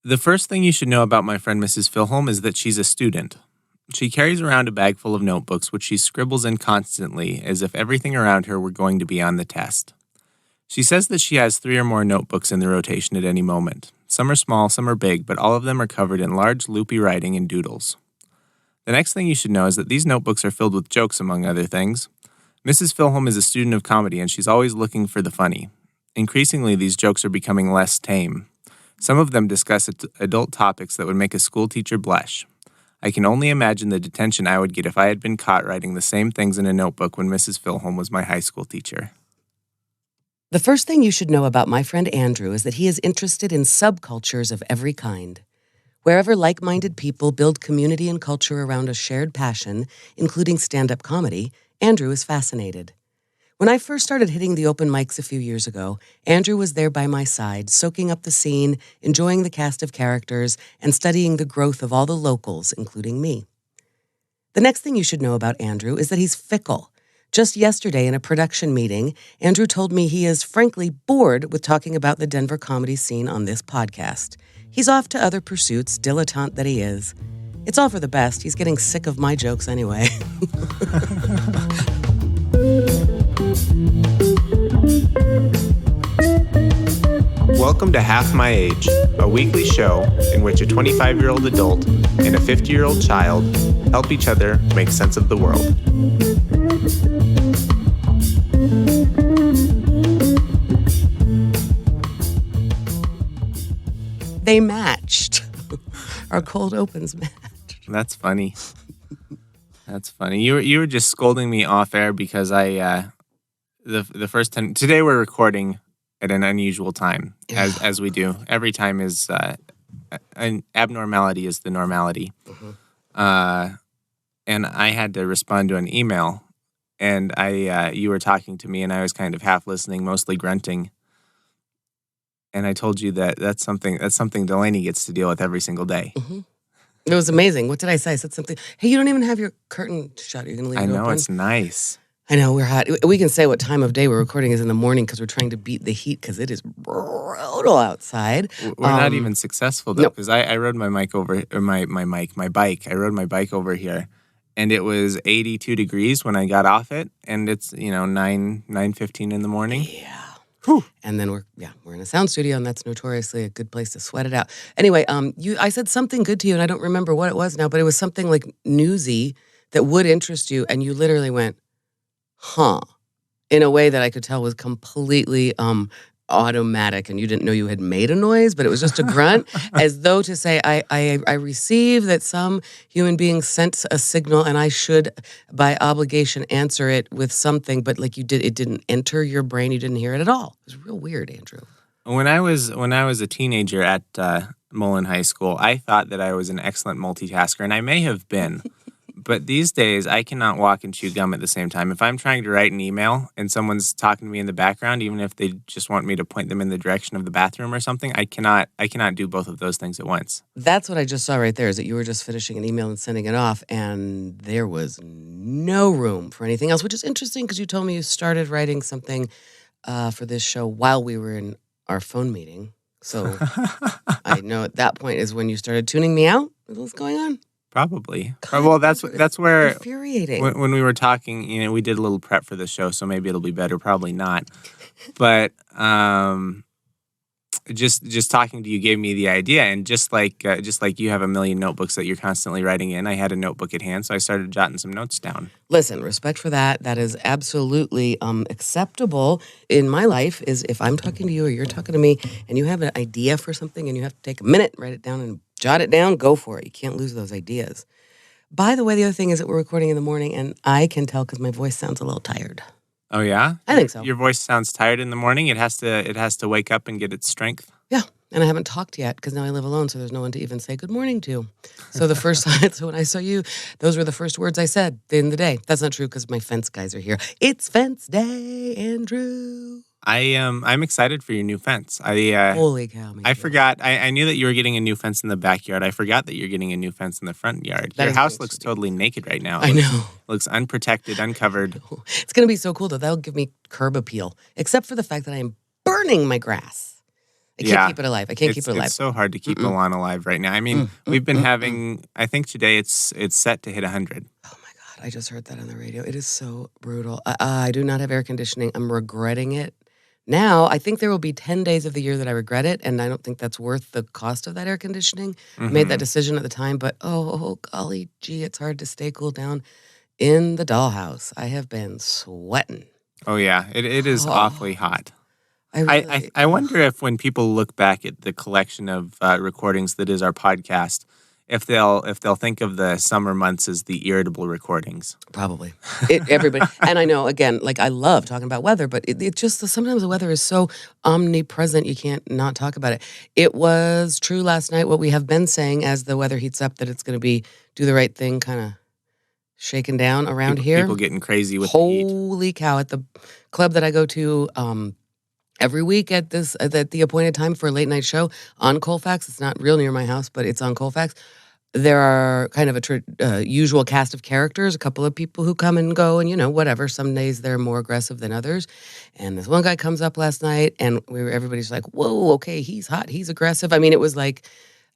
The first thing you should know about my friend Mrs. Filholm is that she's a student. She carries around a bag full of notebooks which she scribbles in constantly as if everything around her were going to be on the test. She says that she has 3 or more notebooks in the rotation at any moment. Some are small, some are big, but all of them are covered in large, loopy writing and doodles. The next thing you should know is that these notebooks are filled with jokes, among other things. Mrs. Filholm is a student of comedy, and she's always looking for the funny. Increasingly, these jokes are becoming less tame. Some of them discuss adult topics that would make a school teacher blush. I can only imagine the detention I would get if I had been caught writing the same things in a notebook when Mrs. Filholm was my high school teacher. The first thing you should know about my friend Andrew is that he is interested in subcultures of every kind. Wherever like-minded people build community and culture around a shared passion, including stand-up comedy, Andrew is fascinated. When I first started hitting the open mics a few years ago, Andrew was there by my side, soaking up the scene, enjoying the cast of characters, and studying the growth of all the locals, including me. The next thing you should know about Andrew is that he's fickle. Just yesterday in a production meeting, Andrew told me he is frankly bored with talking about the Denver comedy scene on this podcast. He's off to other pursuits, dilettante that he is. It's all for the best. He's getting sick of my jokes anyway. Welcome to Half My Age, a weekly show in which a 25-year-old adult and a 50-year-old child help each other make sense of the world. They matched. Our cold opens matched. That's funny. That's funny. You were just scolding me off air because the first time today we're recording at an unusual time as we do. Every time is an abnormality is the normality. Mm-hmm. And I had to respond to an email, and you were talking to me, and I was kind of half listening, mostly grunting. And I told you that's something Delaney gets to deal with every single day. Mm-hmm. It was amazing. What did I say? I said something. Hey, you don't even have your curtain shut. You're going to leave it open? I know, it's nice. I know, we're hot. We can say what time of day we're recording is in the morning because we're trying to beat the heat because it is brutal outside. We're not even successful, though, because I rode my bike over, or my bike. I rode my bike over here, and it was 82 degrees when I got off it, and it's, 9:15 in the morning. Yeah. Whew. And then we're in a sound studio, and that's notoriously a good place to sweat it out. Anyway, I said something good to you, and I don't remember what it was now, but it was something like newsy that would interest you, and you literally went, huh, in a way that I could tell was completely automatic, and you didn't know you had made a noise, but it was just a grunt, as though to say, I receive that some human being sent a signal, and I should, by obligation, answer it with something, but like you did, it didn't enter your brain, you didn't hear it at all. It was real weird, Andrew. When I was a teenager at Mullen High School, I thought that I was an excellent multitasker, and I may have been. But these days, I cannot walk and chew gum at the same time. If I'm trying to write an email and someone's talking to me in the background, even if they just want me to point them in the direction of the bathroom or something, I cannot do both of those things at once. That's what I just saw right there, is that you were just finishing an email and sending it off, and there was no room for anything else, which is interesting because you told me you started writing something for this show while we were in our phone meeting. So I know at that point is when you started tuning me out. What's going on? Probably. Well, that's where infuriating. When we were talking, we did a little prep for the show, so maybe it'll be better. Probably not. But just talking to you gave me the idea, and just like you have a million notebooks that you're constantly writing in, I had a notebook at hand, so I started jotting some notes down. Listen, respect for that. That is absolutely acceptable in my life. Is if I'm talking to you or you're talking to me, and you have an idea for something, and you have to take a minute, write it down, and jot it down, go for it. You can't lose those ideas. By the way, the other thing is that we're recording in the morning, and I can tell because my voice sounds a little tired. Oh, yeah? I think so. Your voice sounds tired in the morning? It has to wake up and get its strength? Yeah, and I haven't talked yet because now I live alone, so there's no one to even say good morning to. So the first time, so when I saw you, those were the first words I said in the day. That's not true because my fence guys are here. It's fence day, Andrew. I'm excited for your new fence. Holy cow! I forgot. I knew that you were getting a new fence in the backyard. I forgot that you're getting a new fence in the front yard. Your house looks totally naked right now. I know. Looks unprotected, uncovered. It's going to be so cool, though. That'll give me curb appeal, except for the fact that I am burning my grass. I can't keep it alive. I can't keep it alive. It's so hard to keep the lawn alive right now. I mean, we've been having, I think today it's set to hit 100. Oh my God, I just heard that on the radio. It is so brutal. I do not have air conditioning. I'm regretting it. Now, I think there will be 10 days of the year that I regret it, and I don't think that's worth the cost of that air conditioning. I made that decision at the time, but oh, golly gee, it's hard to stay cool down in the dollhouse. I have been sweating. Oh, yeah. It is awfully hot. I I wonder if when people look back at the collection of recordings that is our podcast, if they'll think of the summer months as the irritable recordings. Probably. Everybody. And I know, again, like I love talking about weather, but it just, sometimes the weather is so omnipresent, you can't not talk about it. It was true last night, what we have been saying as the weather heats up, that it's going to be do the right thing, kind of shaken down around here. People getting crazy with the heat. Holy cow. At the club that I go to every week at the appointed time for a late night show on Colfax, it's not real near my house, but it's on Colfax. There are kind of a usual cast of characters, a couple of people who come and go and, whatever. Some days they're more aggressive than others. And this one guy comes up last night and everybody's like, whoa, okay, he's hot, he's aggressive. I mean, it was like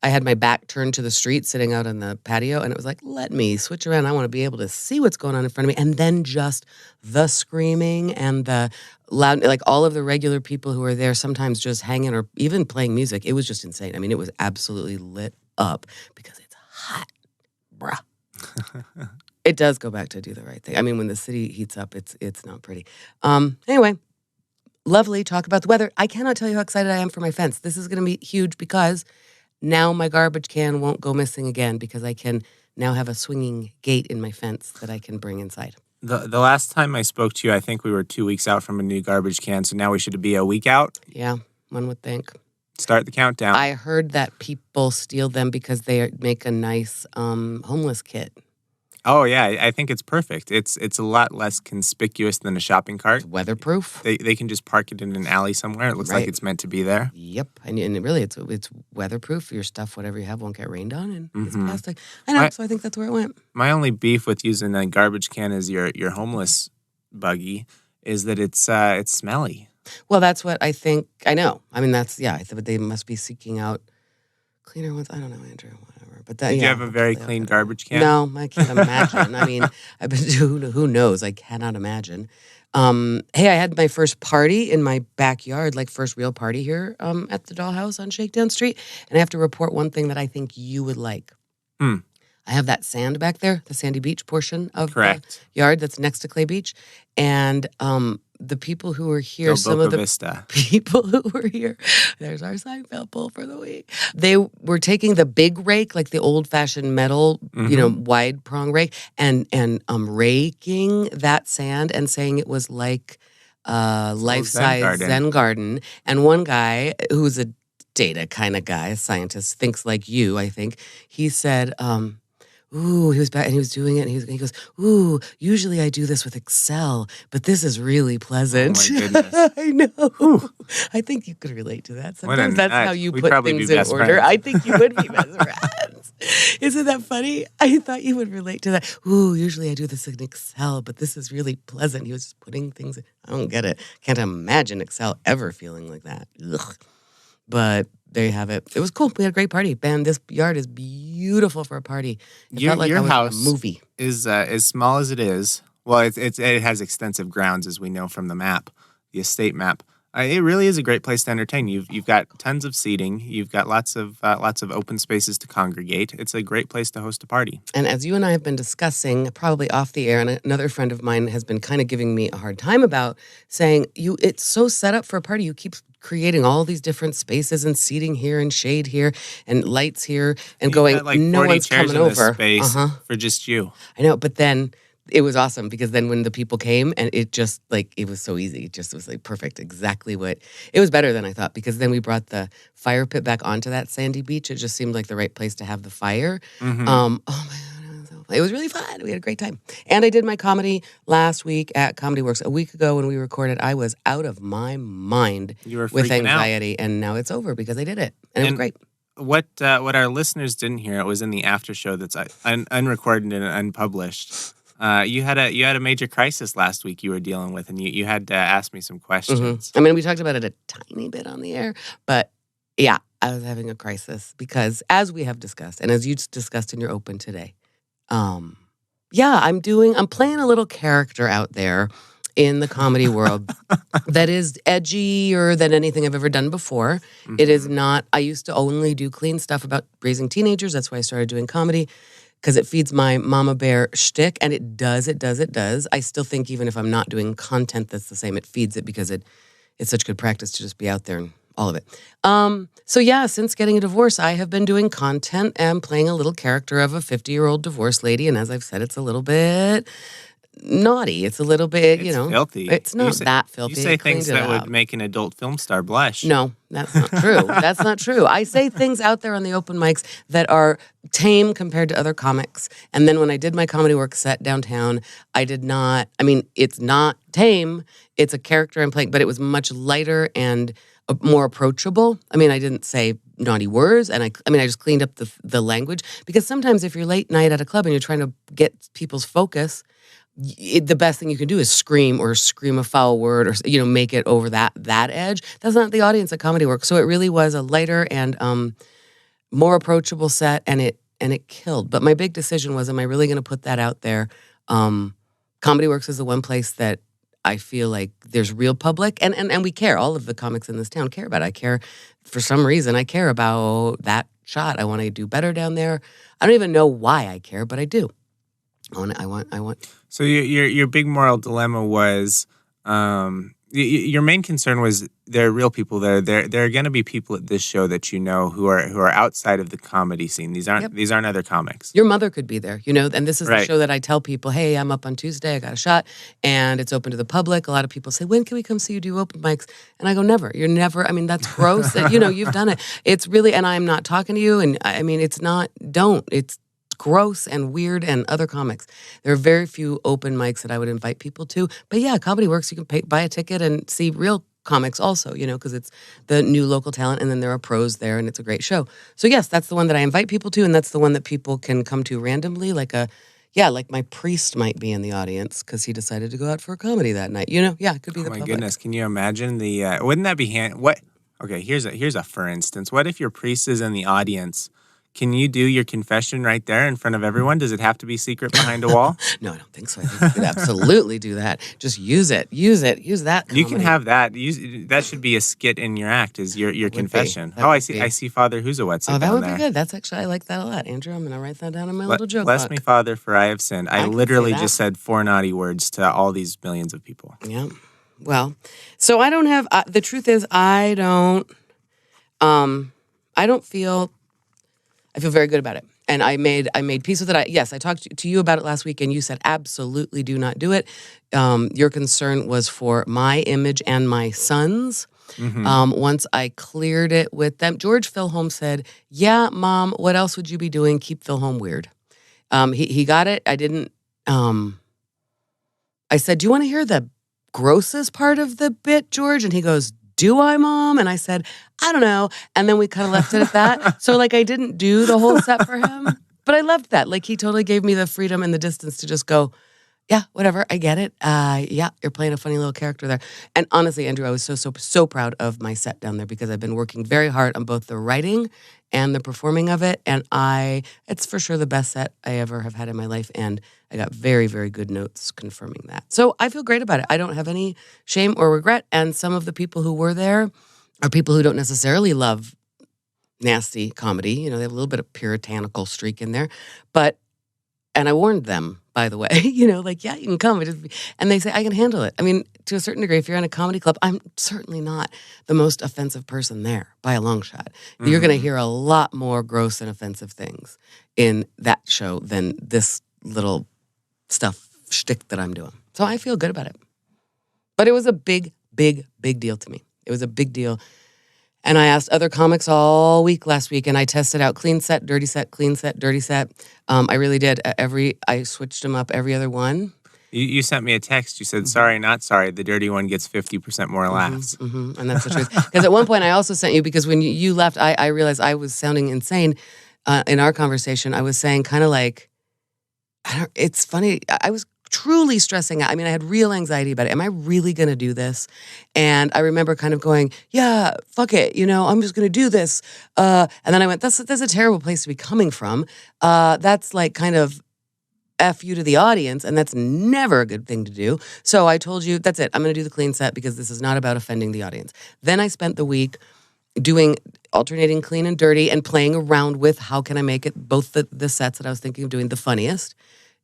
I had my back turned to the street sitting out on the patio and it was like, let me switch around. I want to be able to see what's going on in front of me. And then just the screaming and the loud, like all of the regular people who are there sometimes just hanging or even playing music. It was just insane. I mean, it was absolutely lit up because it's hot, bruh. It does go back to do the right thing. I mean, when the city heats up, it's not pretty. Anyway, lovely talk about the weather. I cannot tell you how excited I am for my fence. This is going to be huge because now my garbage can won't go missing again because I can now have a swinging gate in my fence that I can bring inside. The last time I spoke to you, I think we were 2 weeks out from a new garbage can, so now we should be a week out. Yeah, one would think. Start the countdown. I heard that people steal them because they make a nice homeless kit. Oh, yeah. I think it's perfect. It's a lot less conspicuous than a shopping cart. It's weatherproof. They can just park it in an alley somewhere. It looks like it's meant to be there. Yep. And really, it's weatherproof. Your stuff, whatever you have, won't get rained on. And it's plastic. I know, so I think that's where it went. My only beef with using a garbage can as your homeless buggy is that it's smelly. Well, that's what I think. I know. I mean, I thought they must be seeking out cleaner ones. I don't know, Andrew, whatever. But Did you have a very clean garbage can? No, I can't imagine. I mean, I've been who knows? I cannot imagine. Hey, I had my first party in my backyard, like first real party here at the Dollhouse on Shakedown Street. And I have to report one thing that I think you would like. I have that sand back there, the sandy beach portion of the yard that's next to Clay Beach. And the people who were here, some of the people who were here, there's our Seinfeld pull for the week. They were taking the big rake, like the old-fashioned metal, wide prong rake, and raking that sand and saying it was like life-size Zen garden. And one guy who's a data kind of guy, a scientist, thinks like you, I think. He said, ooh, he was back and he was doing it. And he goes, ooh, usually I do this with Excel, but this is really pleasant. Oh, my goodness. I know. Ooh. I think you could relate to that. Sometimes that's how you put things in order. I think you would be best friends. Isn't that funny? I thought you would relate to that. Ooh, usually I do this in Excel, but this is really pleasant. He was just putting things in. I don't get it. Can't imagine Excel ever feeling like that. Ugh. But there you have it. It was cool. We had a great party. Man, this yard is beautiful for a party. It felt like your I was house in a movie. Is as small as it is. Well, it has extensive grounds, as we know from the map, the estate map. It really is a great place to entertain. You've got tons of seating. You've got lots of open spaces to congregate. It's a great place to host a party. And as you and I have been discussing, probably off the air, and another friend of mine has been kind of giving me a hard time about saying, it's so set up for a party. You keep creating all these different spaces and seating here and shade here and lights here and going, like no 40 one's chairs coming in this over. Space for just you. I know, but then it was awesome because then when the people came and it just it was so easy. It just was like perfect, exactly what, it was better than I thought because then we brought the fire pit back onto that sandy beach. It just seemed like the right place to have the fire. Oh my God. It was really fun. We had a great time. And I did my comedy last week at Comedy Works. A week ago when we recorded, I was out of my mind with anxiety. And now it's over because I did it. And it was great. What our listeners didn't hear, it was in the after show that's unrecorded and unpublished. You had a major crisis last week you were dealing with, and you had to ask me some questions. I mean, we talked about it a tiny bit on the air, but Yeah, I was having a crisis because, as we have discussed, and as you discussed in your open today, um, yeah, I'm playing a little character out there in the comedy world that is edgier than anything I've ever done before. It is not, I used to only do clean stuff about raising teenagers. That's why I started doing comedy, because it feeds my mama bear shtick, and it does. I still think even if I'm not doing content that's the same, it feeds it because it's such good practice to just be out there and all of it. So yeah, since getting a divorce, I have been doing content and playing a little character of a 50-year-old divorced lady. And as I've said, it's a little bit naughty. It's a little bit, It's filthy. It's not that filthy. You say I cleaned things it that up. would make an adult film star blush. No, that's not true. That's not true. I say things out there on the open mics that are tame compared to other comics. And then when I did my comedy work set downtown, it's not tame. It's a character I'm playing, but it was much lighter and more approachable. I mean, I didn't say naughty words, and I just cleaned up the language, because sometimes if you're late night at a club and you're trying to get people's focus, the best thing you can do is scream a foul word, or make it over that edge. That's not the audience at Comedy Works. So it really was a lighter and more approachable set, and it killed. But my big decision was, am I really going to put that out there? Comedy Works is the one place that I feel like there's real public, and we care. All of the comics in this town care about it. I care, for some reason, I care about that shot. I want to do better down there. I don't even know why I care, but I do. I want. So your big moral dilemma was, your main concern was there are real people there. There are going to be people at this show that who are outside of the comedy scene. These aren't other comics. Your mother could be there, and this is right. The show that I tell people, hey, I'm up on Tuesday, I got a shot, and it's open to the public. A lot of people say, when can we come see you do open mics? And I go, never. You're never. I mean, that's gross. You've done it. It's really, and I'm not talking to you, and I mean, it's not, don't. It's gross and weird, and other comics. There are very few open mics that I would invite people to. But yeah, Comedy Works, you can buy a ticket and see real comics also, because it's the new local talent, and then there are pros there, and it's a great show. So yes, that's the one that I invite people to, and that's the one that people can come to randomly, like my priest might be in the audience because he decided to go out for a comedy that night. It could be the public. Oh my goodness, can you imagine wouldn't that be what? Okay, here's a for instance. What if your priest is in the audience? Can you do your confession right there in front of everyone? Does it have to be secret behind a wall? No, I don't think so. I think you could absolutely do that. Just use it. Use that. Comedy. You can have that. That should be a skit in your act, is your confession. I see Father Husawetz. Oh, that would be good. That's actually, I like that a lot. Andrew, I'm going to write that down in my little joke Bless book. me, Father, for I have sinned. I literally just said 4 naughty words to all these millions of people. Yeah. Well, so I don't have, the truth is I feel very good about it. And I made peace with it. I talked to you about it last week, and you said absolutely do not do it. Your concern was for my image and my son's. Mm-hmm. Once I cleared it with them, George Filholm said, yeah, Mom, what else would you be doing? Keep Filholm weird. He got it. I didn't. I said, do you want to hear the grossest part of the bit, George? And he goes, do I, Mom? And I said, I don't know. And then we kind of left it at that. So I didn't do the whole set for him, but I loved that. He totally gave me the freedom and the distance to just go, yeah, whatever. I get it. Yeah, you're playing a funny little character there. And honestly, Andrew, I was so proud of my set down there because I've been working very hard on both the writing and the performing of it. And it's for sure the best set I ever have had in my life. And I got very, very good notes confirming that. So I feel great about it. I don't have any shame or regret. And some of the people who were there are people who don't necessarily love nasty comedy. They have a little bit of puritanical streak in there. And I warned them, by the way, yeah, you can come. And they say, I can handle it. I mean, to a certain degree, if you're in a comedy club, I'm certainly not the most offensive person there by a long shot. Mm-hmm. You're going to hear a lot more gross and offensive things in that show than this little shtick that I'm doing. So I feel good about it. But it was a big, big, big deal to me. It was a big deal. And I asked other comics all week last week, and I tested out clean set, dirty set, clean set, dirty set. I really did. I switched them up every other one. You sent me a text. You said, mm-hmm. Sorry, not sorry. The dirty one gets 50% more laughs. Mm-hmm, mm-hmm. And that's the truth. Because at one point I also sent you, because when you left, I realized I was sounding insane in our conversation. I was saying kind of like, it's funny. I was truly stressing out. I mean, I had real anxiety about it. Am I really going to do this? And I remember kind of going, yeah, fuck it. I'm just going to do this. And then I went, that's a terrible place to be coming from. That's like kind of F you to the audience, and that's never a good thing to do. So I told you, that's it. I'm going to do the clean set because this is not about offending the audience. Then I spent the week doing alternating clean and dirty and playing around with how can I make it, both the sets that I was thinking of doing the funniest,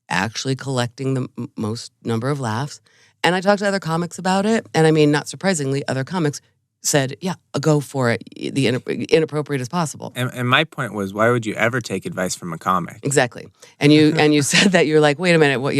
actually collecting the most number of laughs. And I talked to other comics about it. And I mean, not surprisingly, other comics said, yeah, go for it, the inappropriate as possible. And my point was, why would you ever take advice from a comic? Exactly. And you said that, you're like, wait a minute, what?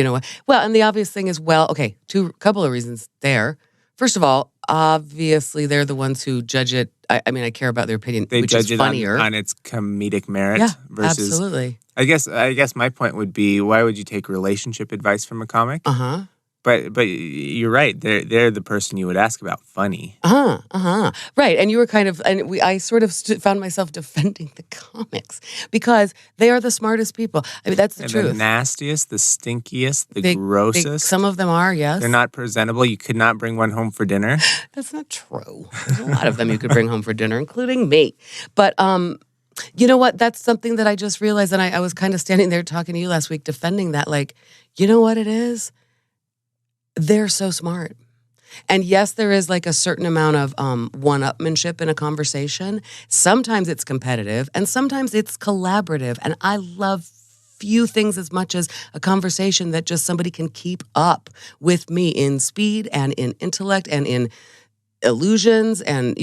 Well, and the obvious thing is, okay, couple of reasons there. First of all, obviously they're the ones who judge it. I mean, I care about their opinion, they which judge is it funnier. on its comedic merit. Yeah, versus, absolutely. I guess my point would be, why would you take relationship advice from a comic? Uh-huh. But you're right. They're the person you would ask about funny. Right. And you were kind of, I sort of found myself defending the comics because they are the smartest people. I mean, that's the truth. The nastiest, the stinkiest, the grossest. Some of them are, yes. They're not presentable. You could not bring one home for dinner. That's not true. There's a lot of them you could bring home for dinner, including me. But you know what? That's something that I just realized. And I was kind of standing there talking to you last week, defending that. Like, you know what it is? They're so smart. And yes, there is like a certain amount of one-upmanship in a conversation. Sometimes it's competitive and sometimes it's collaborative. And I love few things as much as a conversation that just somebody can keep up with me in speed and in intellect and in illusions. And,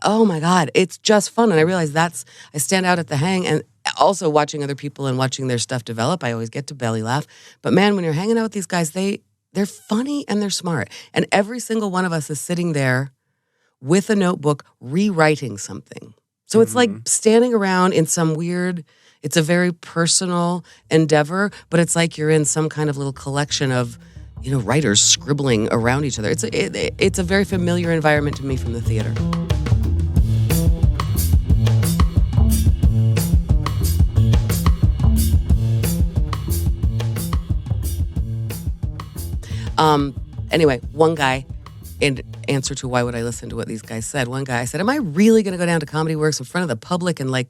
oh my God, it's just fun. And I realize I stand out at the hang. And also watching other people and watching their stuff develop, I always get to belly laugh. But man, when you're hanging out with these guys, they're funny and they're smart. And every single one of us is sitting there with a notebook rewriting something. So it's like standing around in some weird, it's a very personal endeavor, but it's like you're in some kind of little collection of, writers scribbling around each other. It's a very familiar environment to me from the theater. Anyway, one guy, in answer to why would I listen to what these guys said, one guy, I said, am I really going to go down to Comedy Works in front of the public and like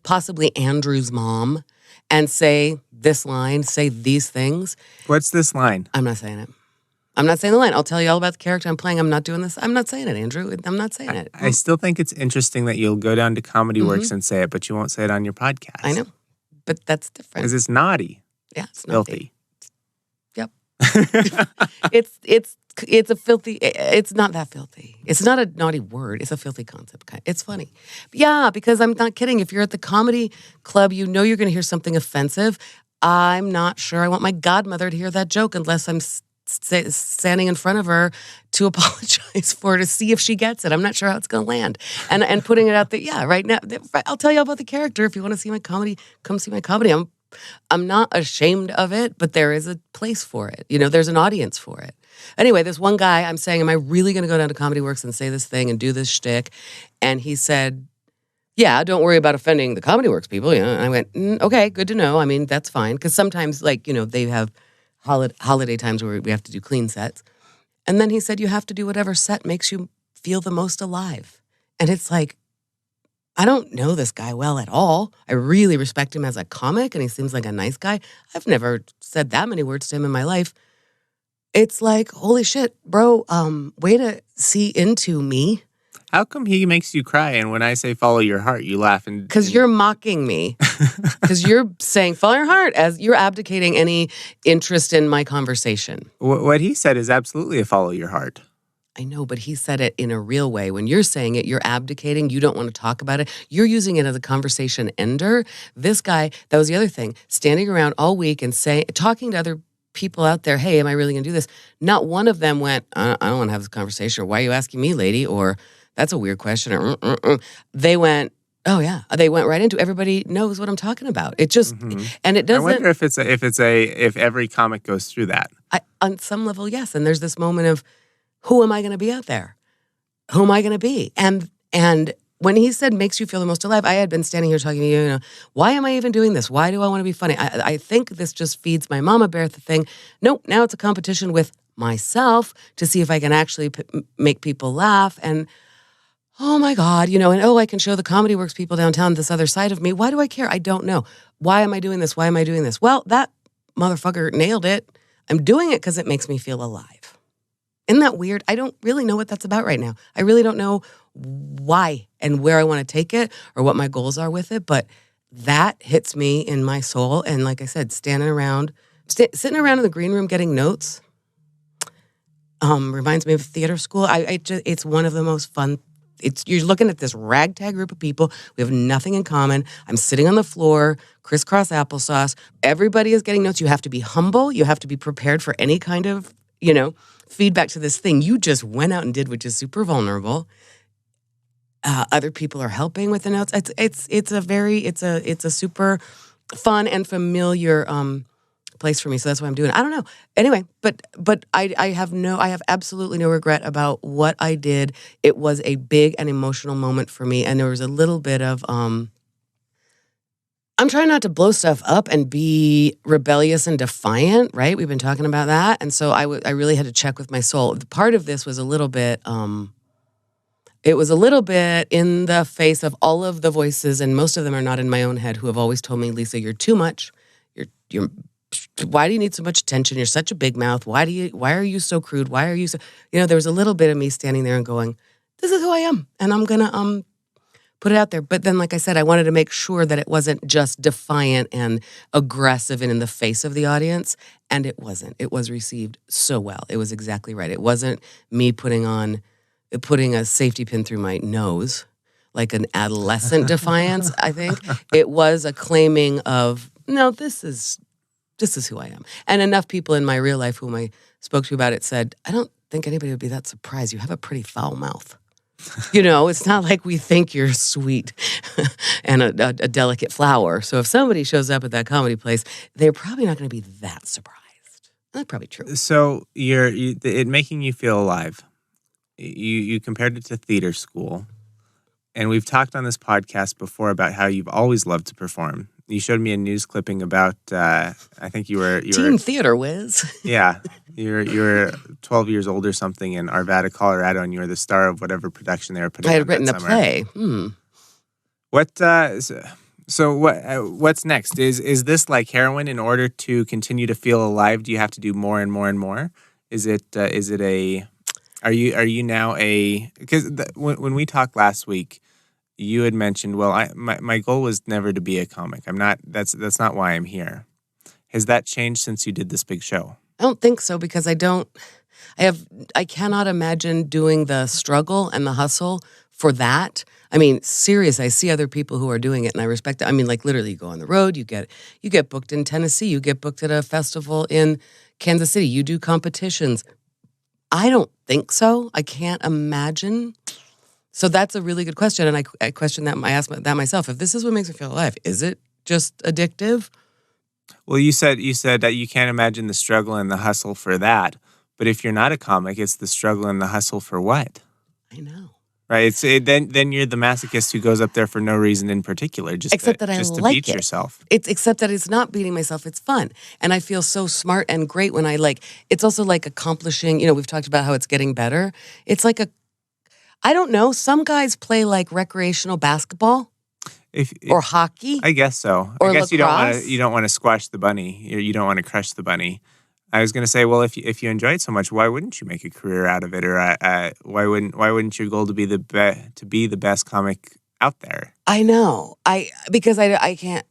possibly Andrew's mom and say this line, say these things? What's this line? I'm not saying it. I'm not saying the line. I'll tell you all about the character I'm playing. I'm not doing this. I'm not saying it, Andrew. I'm not saying it. I still think it's interesting that you'll go down to Comedy Works and say it, but you won't say it on your podcast. I know, but that's different. Because it's naughty. Yeah, it's filthy. Yep. It's a filthy, it's not that filthy. It's not a naughty word. It's a filthy concept. It's funny. Yeah, because I'm not kidding. If you're at the comedy club, you're going to hear something offensive. I'm not sure I want my godmother to hear that joke unless I'm standing in front of her to apologize for her, to see if she gets it. I'm not sure how it's going to land. And putting it out there, yeah, right now, I'll tell you all about the character. If you want to see my comedy, come see my comedy. I'm not ashamed of it, but there is a place for it. There's an audience for it. Anyway, this one guy, I'm saying, am I really going to go down to Comedy Works and say this thing and do this shtick? And he said, yeah, don't worry about offending the Comedy Works people. And I went, okay, good to know. I mean, that's fine. Because sometimes, they have holiday times where we have to do clean sets. And then he said, you have to do whatever set makes you feel the most alive. And it's like, I don't know this guy well at all. I really respect him as a comic, and he seems like a nice guy. I've never said that many words to him in my life. It's like, holy shit, bro, way to see into me. How come he makes you cry, and when I say follow your heart, you laugh? Because you're mocking me. Because you're saying follow your heart, as you're abdicating any interest in my conversation. What he said is absolutely a follow your heart. I know, but he said it in a real way. When you're saying it, you're abdicating. You don't want to talk about it. You're using it as a conversation ender. This guy, that was the other thing, standing around all week and talking to other people out there, hey, am I really going to do this? Not one of them went, I don't want to have this conversation, or why are you asking me, lady? Or that's a weird question. Or They went, oh yeah. They went right into, everybody knows what I'm talking about. It just, and it doesn't. I wonder if every comic goes through that. On some level, yes. And there's this moment of, who am I going to be out there? Who am I going to be? And when he said makes you feel the most alive, I had been standing here talking to you, why am I even doing this? Why do I want to be funny? I think this just feeds my mama bear thing. Nope, now it's a competition with myself to see if I can actually make people laugh. And oh my God, I can show the Comedy Works people downtown this other side of me. Why do I care? I don't know. Why am I doing this? Why am I doing this? Well, that motherfucker nailed it. I'm doing it because it makes me feel alive. Isn't that weird? I don't really know what that's about right now. I really don't know why and where I want to take it or what my goals are with it, but that hits me in my soul. And like I said, sitting around in the green room getting notes reminds me of theater school. It's one of the most fun. You're looking at this ragtag group of people. We have nothing in common. I'm sitting on the floor, crisscross applesauce. Everybody is getting notes. You have to be humble. You have to be prepared for any kind of, feedback to this thing you just went out and did, which is super vulnerable. Other people are helping with the notes. It's a super fun and familiar place for me. So that's why I'm doing it. I don't know. Anyway, but I have absolutely no regret about what I did. It was a big and emotional moment for me, and there was a little bit of I'm trying not to blow stuff up and be rebellious and defiant, right? We've been talking about that. And so I really had to check with my soul. Part of this was a little bit, it was a little bit in the face of all of the voices, and most of them are not in my own head, who have always told me, Lisa, you're too much. Why do you need so much attention? You're such a big mouth. Why are you so crude? Why are you so, there was a little bit of me standing there and going, this is who I am. And I'm going to, put it out there. But then, like I said, I wanted to make sure that it wasn't just defiant and aggressive and in the face of the audience. And it wasn't. It was received so well. It was exactly right. It wasn't me putting a safety pin through my nose, like an adolescent defiance, I think. It was a claiming of, no, this is who I am. And enough people in my real life whom I spoke to about it said, I don't think anybody would be that surprised. You have a pretty foul mouth. It's not like we think you're sweet and a delicate flower. So if somebody shows up at that comedy place, they're probably not going to be that surprised. That's probably true. So it making you feel alive. You compared it to theater school. And we've talked on this podcast before about how you've always loved to perform. You showed me a news clipping about, I think you were teen theater whiz. Yeah. You were 12 years old or something in Arvada, Colorado, and you were the star of whatever production they were putting on. I had written a play. What's next? Is this like heroin? In order to continue to feel alive, do you have to do more and more and more? Are you now because when we talked last week, you had mentioned, well, my goal was never to be a comic. I'm not. That's not why I'm here. Has that changed since you did this big show? I don't think so, because I cannot imagine doing the struggle and the hustle for that. I mean, serious. I see other people who are doing it, and I respect it. I mean, like literally, you go on the road, you get booked in Tennessee, you get booked at a festival in Kansas City, you do competitions. I don't think so. I can't imagine. So that's a really good question, and I question that. I ask that myself. If this is what makes me feel alive, is it just addictive? Well, you said that you can't imagine the struggle and the hustle for that. But if you're not a comic, it's the struggle and the hustle for what? I know. Right? Then you're the masochist who goes up there for no reason in particular, just to beat yourself. Except that it's not beating myself. It's fun, and I feel so smart and great when I It's also like accomplishing. We've talked about how it's getting better. It's like I don't know. Some guys play like recreational basketball. Or hockey? I guess so. Or I guess lacrosse? you don't want to squash the bunny. You don't want to crush the bunny. I was going to say, well, if you enjoy it so much, why wouldn't you make a career out of it? Or why wouldn't your goal to be the best comic out there? I know. Because I can't.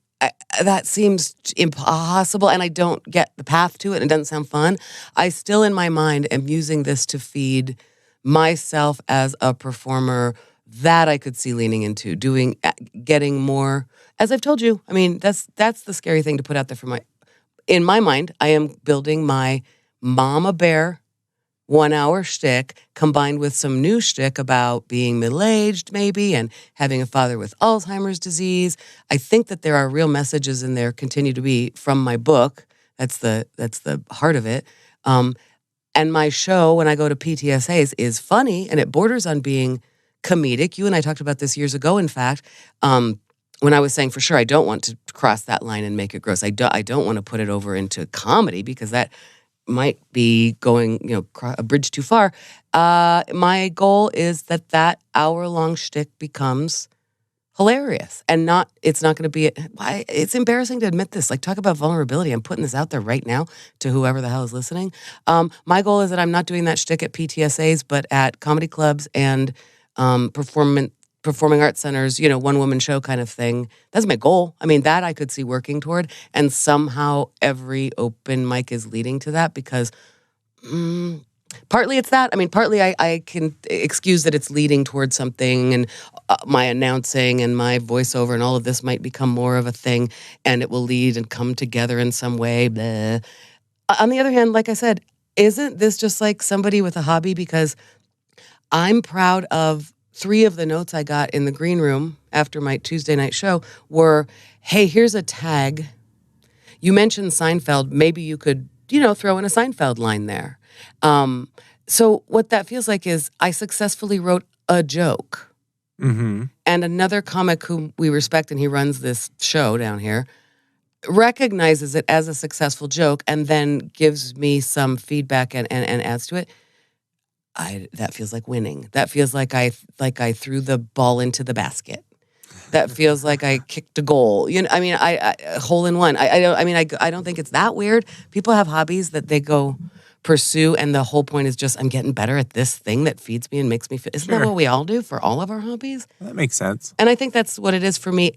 That seems impossible, and I don't get the path to it, and it doesn't sound fun. I still, in my mind, am using this to feed myself as a performer that I could see leaning into, getting more. As I've told you, I mean, that's the scary thing to put out there in my mind. I am building my Mama Bear 1 hour shtick combined with some new shtick about being middle-aged maybe and having a father with Alzheimer's disease. I think that there are real messages in there, continue to be, from my book. That's the heart of it. And my show, when I go to PTSAs, is funny, and it borders on being comedic. You and I talked about this years ago, in fact, when I was saying for sure I don't want to cross that line and make it gross. I don't want to put it over into comedy because that might be going, a bridge too far. My goal is that hour-long shtick becomes hilarious and it's not going to be, it's embarrassing to admit this. Like, talk about vulnerability. I'm putting this out there right now to whoever the hell is listening. My goal is that I'm not doing that shtick at PTSAs, but at comedy clubs and performing arts centers, one-woman show kind of thing. That's my goal. I mean, that I could see working toward. And somehow every open mic is leading to that because partly it's that. I mean, partly I can excuse that it's leading towards something and my announcing and my voiceover and all of this might become more of a thing and it will lead and come together in some way. Blah. On the other hand, like I said, isn't this just like somebody with a hobby? Because I'm proud of 3 of the notes I got in the green room after my Tuesday night show were, hey, here's a tag. You mentioned Seinfeld. Maybe you could, throw in a Seinfeld line there. So what that feels like is I successfully wrote a joke. Mm-hmm. And another comic whom we respect, and he runs this show down here, recognizes it as a successful joke and then gives me some feedback and adds to it. That feels like winning. That feels like I threw the ball into the basket. That feels like I kicked a goal. I hole in one. I don't think it's that weird. People have hobbies that they go pursue, and the whole point is just I'm getting better at this thing that feeds me and makes me feel. Isn't that what we all do for all of our hobbies? That makes sense. And I think that's what it is for me.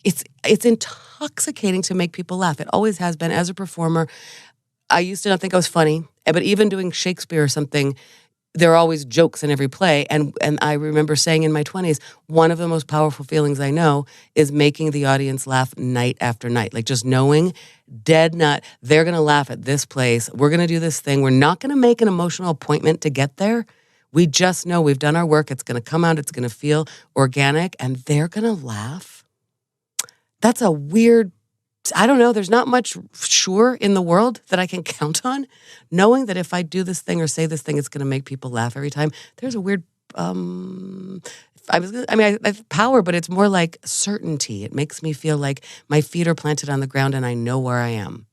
It's intoxicating to make people laugh. It always has been. As a performer, I used to not think I was funny, but even doing Shakespeare or something, there are always jokes in every play. And I remember saying in my 20s, one of the most powerful feelings I know is making the audience laugh night after night. Like just knowing dead nut, they're going to laugh at this place. We're going to do this thing. We're not going to make an emotional appointment to get there. We just know we've done our work. It's going to come out. It's going to feel organic and they're going to laugh. That's a weird, I don't know. There's not much sure in the world that I can count on. Knowing that if I do this thing or say this thing, it's going to make people laugh every time. There's a weird, I have power, but it's more like certainty. It makes me feel like my feet are planted on the ground and I know where I am.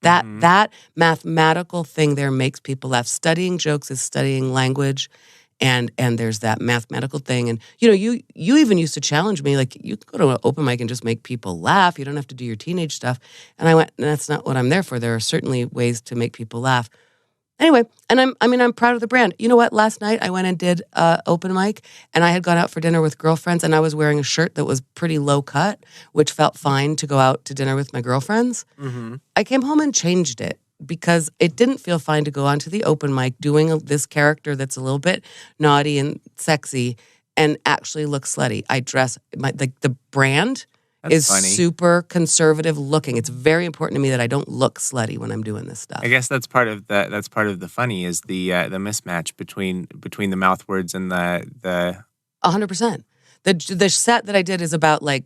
That mathematical thing there makes people laugh. Studying jokes is studying language. And there's that mathematical thing. And, you even used to challenge me, like, you can go to an open mic and just make people laugh. You don't have to do your teenage stuff. And I went, that's not what I'm there for. There are certainly ways to make people laugh. Anyway, and I'm proud of the brand. You know what? Last night I went and did open mic, and I had gone out for dinner with girlfriends, and I was wearing a shirt that was pretty low cut, which felt fine to go out to dinner with my girlfriends. Mm-hmm. I came home and changed it, because it didn't feel fine to go onto the open mic doing this character that's a little bit naughty and sexy and actually look slutty. I dress, the brand is funny. Super conservative looking. It's very important to me that I don't look slutty when I'm doing this stuff. I guess that's part of the funny is the mismatch between the mouth words and the 100%. The set that I did is about like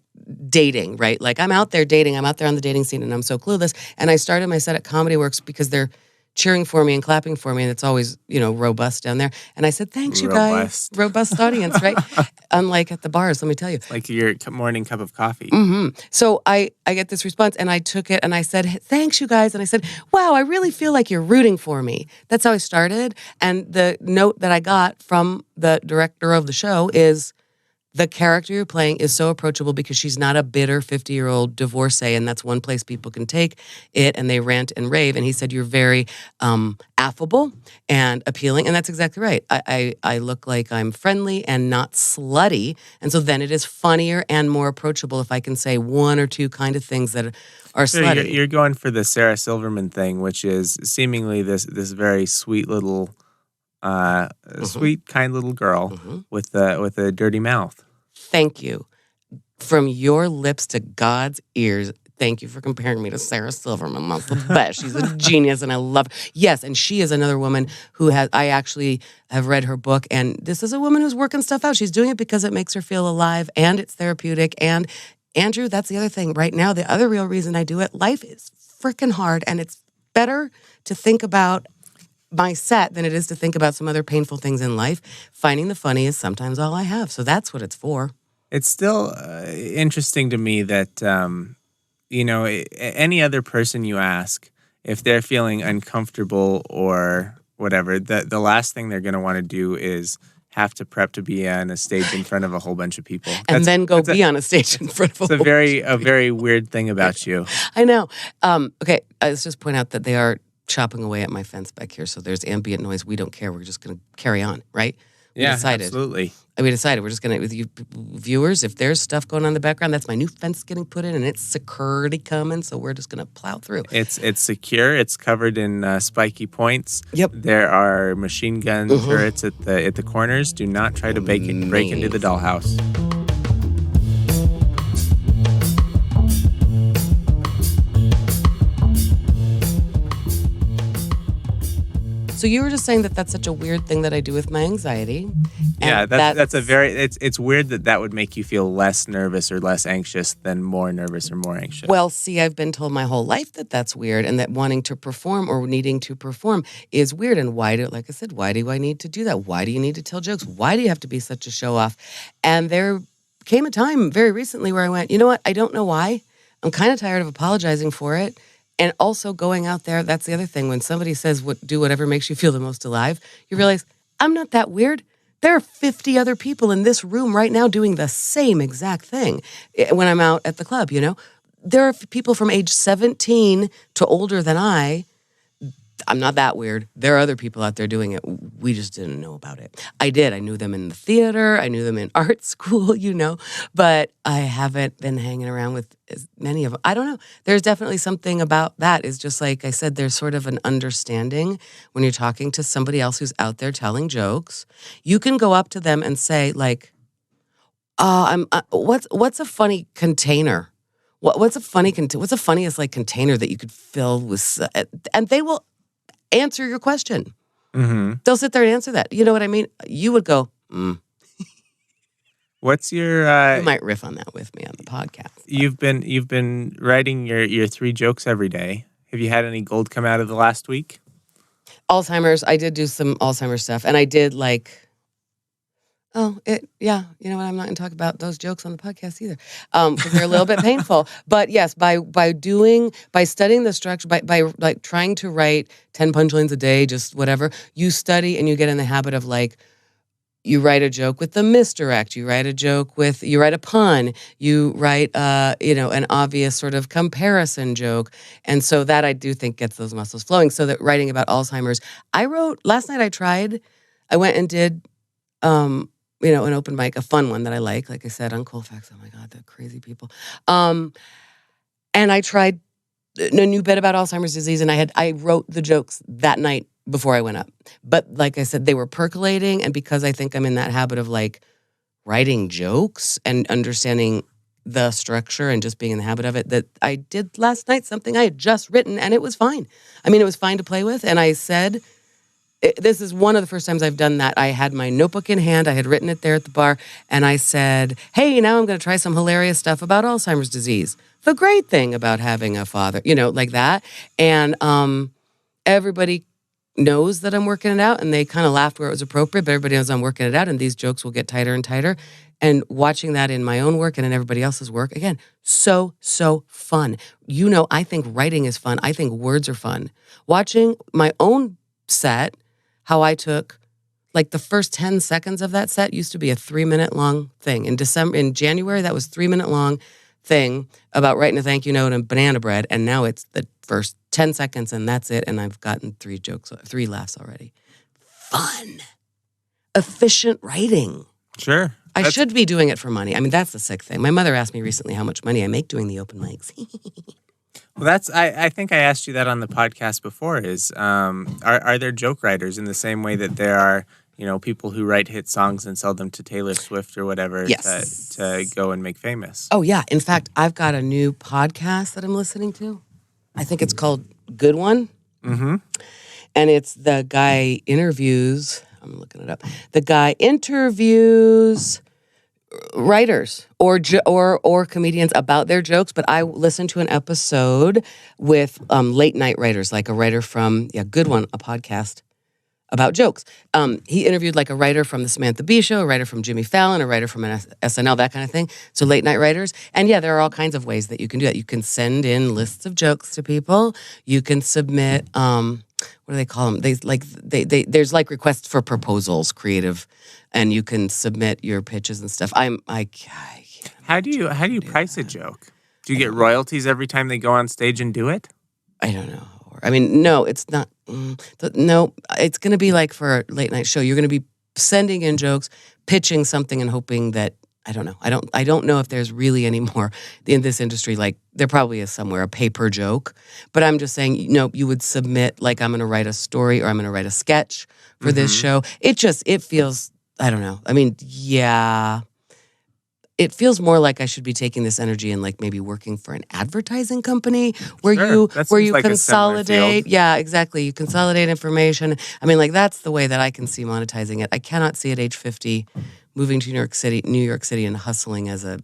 dating, right? Like I'm out there dating. I'm out there on the dating scene and I'm so clueless. And I started my set at Comedy Works because they're cheering for me and clapping for me. And it's always, robust down there. And I said, thanks, you guys. Robust audience, right? Unlike at the bars, let me tell you. Like your morning cup of coffee. Mm-hmm. So I get this response and I took it and I said, thanks, you guys. And I said, wow, I really feel like you're rooting for me. That's how I started. And the note that I got from the director of the show is, the character you're playing is so approachable because she's not a bitter 50-year-old divorcee, and that's one place people can take it, and they rant and rave. And he said, you're very affable and appealing, and that's exactly right. I look like I'm friendly and not slutty, and so then it is funnier and more approachable if I can say one or two kind of things that are slutty. You're going for the Sarah Silverman thing, which is seemingly this very sweet little... sweet, kind little girl with a dirty mouth. Thank you. From your lips to God's ears, thank you for comparing me to Sarah Silverman. That's the best. She's a genius, and I love her. Yes, and she is another woman who I actually have read her book, and this is a woman who's working stuff out. She's doing it because it makes her feel alive, and it's therapeutic. And, Andrew, that's the other thing. Right now, the other real reason I do it, life is freaking hard, and it's better to think about my set than it is to think about some other painful things in life. Finding the funny is sometimes all I have. So that's what it's for. It's still interesting to me that, any other person you ask, if they're feeling uncomfortable or whatever, the last thing they're going to want to do is have to prep to be on a stage in front of a whole bunch of people. And then go be on a stage in front of a whole bunch of people. A very weird thing about you. I know. Okay, let's just point out that they are chopping away at my fence back here, so there's ambient noise. We don't care. We're just going to carry on, right? Absolutely. We decided we're just going to, with you viewers, if there's stuff going on in the background, that's my new fence getting put in, and it's security coming, so we're just going to plow through. It's secure. It's covered in spiky points. Yep. There are machine gun turrets at the corners. Do not try to break into the dollhouse. So you were just saying that that's such a weird thing that I do with my anxiety. Yeah, that's a very, it's weird that would make you feel less nervous or less anxious than more nervous or more anxious. Well, see, I've been told my whole life that that's weird, and that wanting to perform or needing to perform is weird. And like I said, why do I need to do that? Why do you need to tell jokes? Why do you have to be such a show off? And there came a time very recently where I went, you know what? I don't know why. I'm kind of tired of apologizing for it. And also going out there, that's the other thing. When somebody says, do whatever makes you feel the most alive, you realize, I'm not that weird. There are 50 other people in this room right now doing the same exact thing when I'm out at the club, There are people from age 17 to older than I'm not that weird. There are other people out there doing it. We just didn't know about it. I did. I knew them in the theater. I knew them in art school, but I haven't been hanging around with as many of them. I don't know. There's definitely something about that. Is just like I said, there's sort of an understanding when you're talking to somebody else who's out there telling jokes. You can go up to them and say, like, what's a funny container? What's the funniest like container that you could fill with, and they will answer your question. Mm-hmm. They'll sit there and answer that. You know what I mean? You would go, What's your? You might riff on that with me on the podcast. You've been writing your 3 jokes every day. Have you had any gold come out of the last week? Alzheimer's. I did do some Alzheimer's stuff, and I did like. Yeah. You know what? I'm not going to talk about those jokes on the podcast either, because they're a little bit painful. But yes, by studying the structure, by like trying to write 10 punchlines a day, just whatever, you study and you get in the habit of like, you write a joke with the misdirect, you write a pun, you write, an obvious sort of comparison joke. And so that I do think gets those muscles flowing. So that writing about Alzheimer's, last night I went and did, an open mic, a fun one that I like I said, on Colfax. Oh my God, the crazy people. And I tried a new bit about Alzheimer's disease, and I wrote the jokes that night before I went up. But like I said, they were percolating, and because I think I'm in that habit of like writing jokes and understanding the structure and just being in the habit of it, that I did last night something I had just written, and it was fine. I mean, it was fine to play with, and I said, this is one of the first times I've done that. I had my notebook in hand. I had written it there at the bar. And I said, hey, now I'm going to try some hilarious stuff about Alzheimer's disease. The great thing about having a father, like that. And everybody knows that I'm working it out. And they kind of laughed where it was appropriate. But everybody knows I'm working it out. And these jokes will get tighter and tighter. And watching that in my own work and in everybody else's work, again, so fun. I think writing is fun. I think words are fun. Watching my own set, how I took, like the first 10 seconds of that set used to be a 3-minute long thing. In January, that was 3-minute long thing about writing a thank you note and banana bread. And now it's the first 10 seconds and that's it. And I've gotten 3 laughs already. Fun. Efficient writing. Sure. I should be doing it for money. I mean, that's the sick thing. My mother asked me recently how much money I make doing the open mics. Well, I think I asked you that on the podcast before. Are there joke writers in the same way that there are, people who write hit songs and sell them to Taylor Swift or whatever to go and make famous? Oh, yeah. In fact, I've got a new podcast that I'm listening to. I think it's called Good One. Mm-hmm. And it's the guy interviews, I'm looking it up. The guy interviews writers or comedians about their jokes, but I listened to an episode with late night writers, like a writer from Good One, a podcast. about jokes. He interviewed like a writer from the Samantha Bee Show, a writer from Jimmy Fallon, a writer from an SNL, that kind of thing. So late night writers. And yeah, there are all kinds of ways that you can do that. You can send in lists of jokes to people. You can submit, what do they call them? There's like requests for proposals, creative, and you can submit your pitches and stuff. I can't How do you price a joke? Do you get royalties every time they go on stage and do it? I don't know. I mean, no, it's not. No, it's going to be like for a late night show. You're going to be sending in jokes, pitching something, and hoping that I don't know. I don't know if there's really any more in this industry. Like there probably is somewhere a pay per joke, but I'm just saying. You would submit like I'm going to write a story or I'm going to write a sketch for this show. It feels. I don't know. I mean, yeah. It feels more like I should be taking this energy and like maybe working for an advertising company where you like consolidate. Yeah, exactly. You consolidate information. I mean, like that's the way that I can see monetizing it. I cannot see at age 50 moving to New York City and hustling as a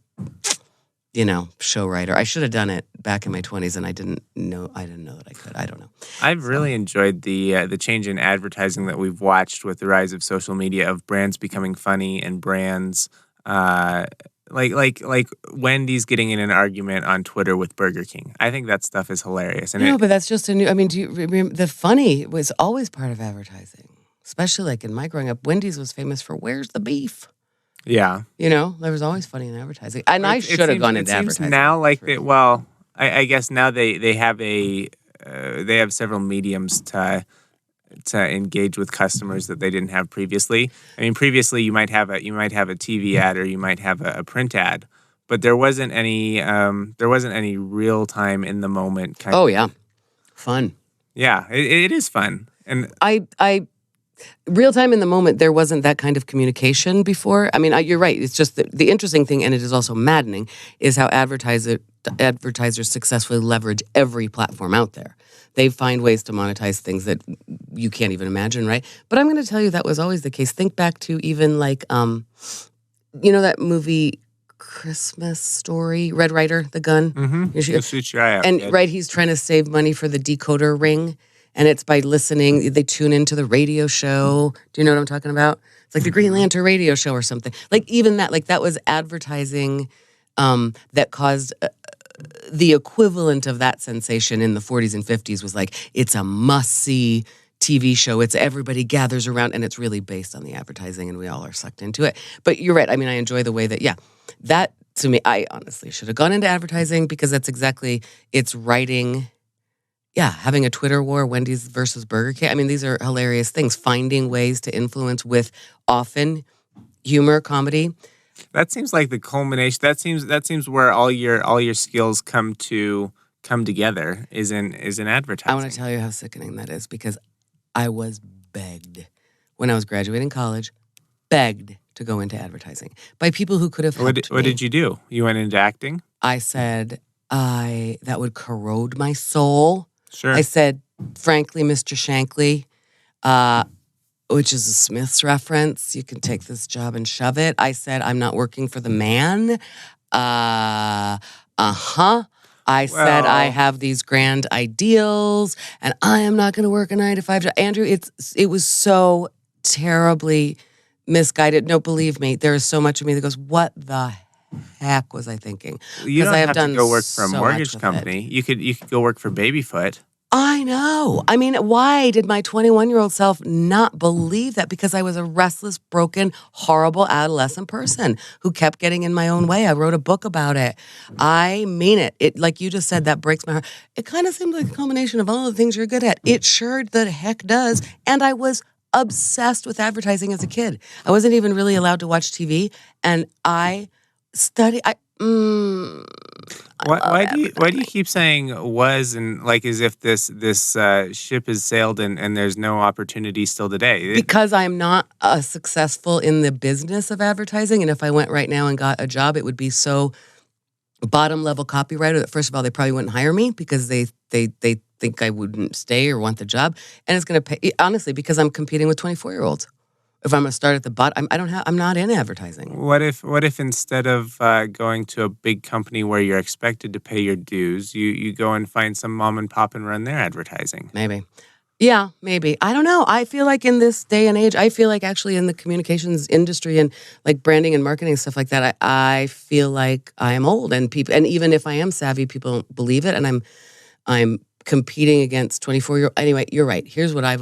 show writer. I should have done it back in my 20s and I didn't know that I could. I don't know. I've really enjoyed the change in advertising that we've watched with the rise of social media, of brands becoming funny and brands like Wendy's getting in an argument on Twitter with Burger King. I think that stuff is hilarious. And but that's just a new. I mean, do you remember the funny was always part of advertising, especially like in my growing up. Wendy's was famous for "Where's the beef?" Yeah, there was always funny in advertising, and I should have gone into advertising. Now, like they, well, I guess now they have several mediums to engage with customers that they didn't have previously. I mean, previously you might have a TV ad or you might have a print ad, but there wasn't any real time in the moment kind of. Oh yeah, fun. Yeah, it is fun, and I real time in the moment. There wasn't that kind of communication before. I mean, you're right. It's just the interesting thing, and it is also maddening, is how advertisers successfully leverage every platform out there. They find ways to monetize things that you can't even imagine, right? But I'm going to tell you that was always the case. Think back to even like, that movie Christmas Story, Red Ryder, the gun. Mm-hmm. It'll shoot your eye out, and kid. right, he's trying to save money for the decoder ring, and it's by listening. They tune into the radio show. Do you know what I'm talking about? It's like the Green Lantern radio show or something. Like even that, like that was advertising that caused. The equivalent of that sensation in the 40s and 50s was like, it's a must-see TV show. It's everybody gathers around, and it's really based on the advertising, and we all are sucked into it. But you're right. I mean, I enjoy the way that to me, I honestly should have gone into advertising because that's exactly, it's writing, having a Twitter war, Wendy's versus Burger King. I mean, these are hilarious things. Finding ways to influence with often humor, comedy. That seems like the culmination. That seems where all your skills come together is in advertising. I want to tell you how sickening that is because I was begged when I was graduating college, begged to go into advertising by people who could have helped me. What did you do? You went into acting? I said that would corrode my soul. Sure. I said, frankly, Mister Shankley, which is a Smiths reference. You can take this job and shove it. I said, I'm not working for the man. I said, I have these grand ideals, and I am not going to work a 9-to-5 job. Andrew, it was so terribly misguided. No, believe me, there is so much of me that goes, what the heck was I thinking? You don't have to go work for a mortgage company. You could go work for Babyfoot. I know. I mean, why did my 21-year-old self not believe that? Because I was a restless, broken, horrible adolescent person who kept getting in my own way. I wrote a book about it. I mean it. It, like you just said, that breaks my heart. It kind of seems like a combination of all the things you're good at. It sure the heck does. And I was obsessed with advertising as a kid. I wasn't even really allowed to watch TV, and I studied. Why do you keep saying was, and like as if this ship has sailed and there's no opportunity still today? Because I'm not successful in the business of advertising, and if I went right now and got a job, it would be so bottom level copywriter that first of all they probably wouldn't hire me because they think I wouldn't stay or want the job, and it's going to pay honestly because I'm competing with 24-year-olds. If I'm going to start at the bottom, I'm not in advertising. What if instead of going to a big company where you're expected to pay your dues, you go and find some mom and pop and run their advertising? Maybe. Yeah, maybe. I don't know. I feel like in this day and age, I feel like actually in the communications industry and like branding and marketing and stuff like that, I feel like I am old and people, and even if I am savvy, people don't believe it. And I'm competing against 24-year-old. Anyway, you're right. Here's what I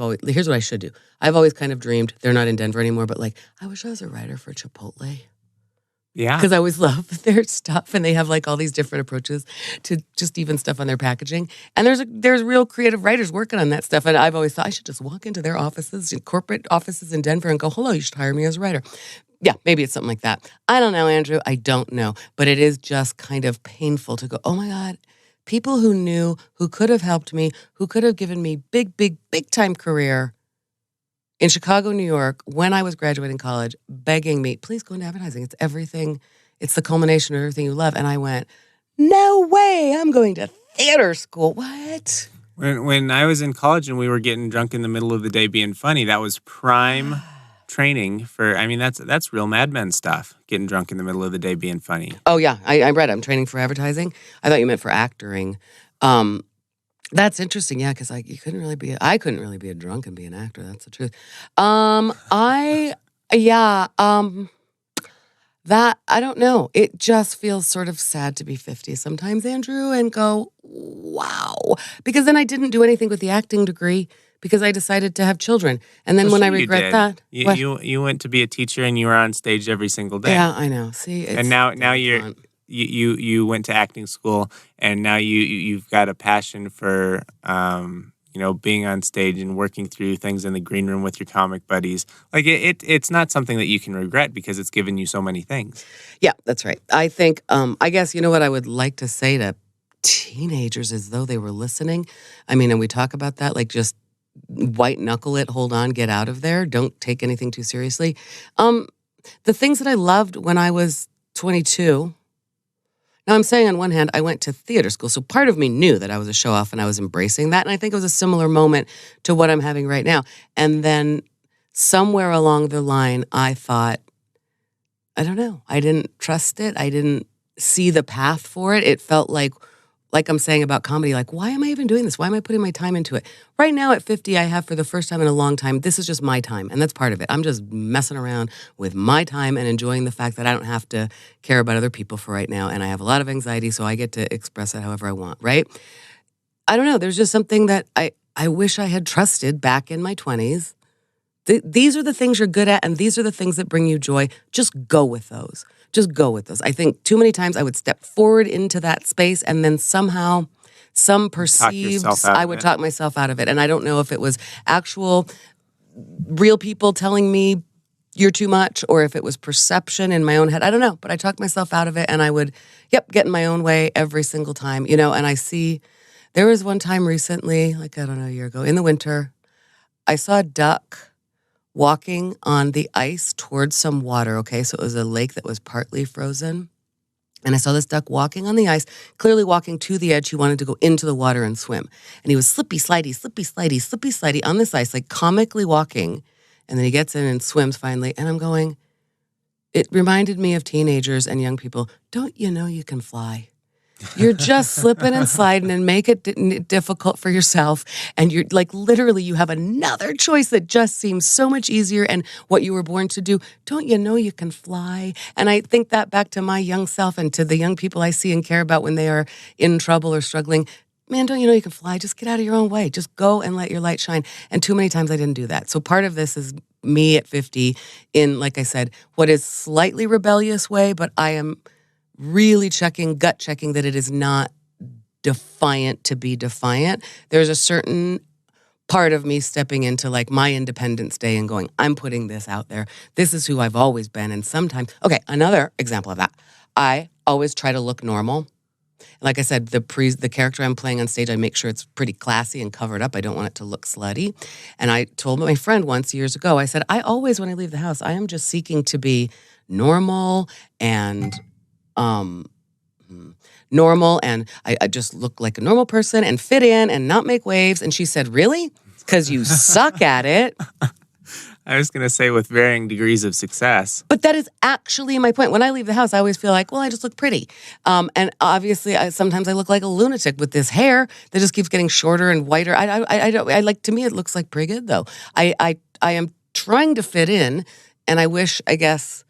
should do. I've always kind of dreamed, they're not in Denver anymore, but like I wish I was a writer for Chipotle. Yeah. Because I always love their stuff, and they have like all these different approaches to just even stuff on their packaging. And there's real creative writers working on that stuff. And I've always thought I should just walk into their offices, corporate offices in Denver, and go, "Hello, you should hire me as a writer." Yeah, maybe it's something like that. I don't know, Andrew. I don't know, but it is just kind of painful to go, "Oh my God." People who knew, who could have helped me, who could have given me big time career in Chicago, New York, when I was graduating college, begging me, please go into advertising. It's everything. It's the culmination of everything you love. And I went, no way, I'm going to theater school. What? When I was in college and we were getting drunk in the middle of the day being funny, that was prime training for, I mean, that's real Mad Men stuff, getting drunk in the middle of the day being funny. Oh, yeah. I read I'm training for advertising. I thought you meant for acting. That's interesting, yeah, because I couldn't really be a drunk and be an actor. That's the truth. That I don't know. It just feels sort of sad to be 50 sometimes, Andrew, and go, wow, because then I didn't do anything with the acting degree because I decided to have children, and then Well, when I sure you regret did. that, You went to be a teacher and you were on stage every single day. yeah, I know. See, And now you went to acting school, and now you've got a passion for being on stage and working through things in the green room with your comic buddies. Like it's not something that you can regret because it's given you so many things. Yeah, that's right. I think I guess you know what I would like to say to teenagers as though they were listening. I mean, and we talk about that, like just white knuckle it, hold on, get out of there, don't take anything too seriously. The things that I loved when I was 22. Now, I'm saying on one hand, I went to theater school, so part of me knew that I was a show-off and I was embracing that, and I think it was a similar moment to what I'm having right now. And then somewhere along the line, I thought, I don't know, I didn't trust it. I didn't see the path for it. It felt like I'm saying about comedy, like, why am I even doing this? Why am I putting my time into it? Right now at 50, I have for the first time in a long time, this is just my time, and that's part of it. I'm just messing around with my time and enjoying the fact that I don't have to care about other people for right now, and I have a lot of anxiety, so I get to express it however I want, right? I don't know. There's just something that I wish I had trusted back in my 20s. These are the things you're good at, and these are the things that bring you joy. Just go with those. Just go with those. I think too many times I would step forward into that space and then somehow, some perceived, I would talk myself out of it. And I don't know if it was actual real people telling me you're too much or if it was perception in my own head. I don't know, but I talked myself out of it and I would, get in my own way every single time, and I see, there was one time recently, like, I don't know, a year ago, in the winter, I saw a duck walking on the ice towards some water, okay? So it was a lake that was partly frozen. And I saw this duck walking on the ice, clearly walking to the edge. He wanted to go into the water and swim. And he was slippy, slidey on this ice, like comically walking. And then he gets in and swims finally. And I'm going, it reminded me of teenagers and young people. Don't you know you can fly? You're just slipping and sliding and make it difficult for yourself. And you're like, literally, you have another choice that just seems so much easier and what you were born to do. Don't you know you can fly? And I think that back to my young self and to the young people I see and care about when they are in trouble or struggling. Man, don't you know you can fly? Just get out of your own way. Just go and let your light shine. And too many times I didn't do that. So part of this is me at 50 in, like I said, what is slightly rebellious way, but I am really gut checking that it is not defiant to be defiant. There's a certain part of me stepping into like my Independence Day and going, I'm putting this out there. This is who I've always been. And sometimes, okay, another example of that, I always try to look normal. Like I said, the character I'm playing on stage, I make sure it's pretty classy and covered up. I don't want it to look slutty. And I told my friend once years ago, I said, I always, when I leave the house, I am just seeking to be normal and I just look like a normal person and fit in and not make waves. And she said, really? Because you suck at it. I was going to say with varying degrees of success. But that is actually my point. When I leave the house, I always feel like, well, I just look pretty. And obviously, sometimes I look like a lunatic with this hair that just keeps getting shorter and whiter. I don't. Like, to me, it looks like pretty good though. I am trying to fit in, and I wish, I guess,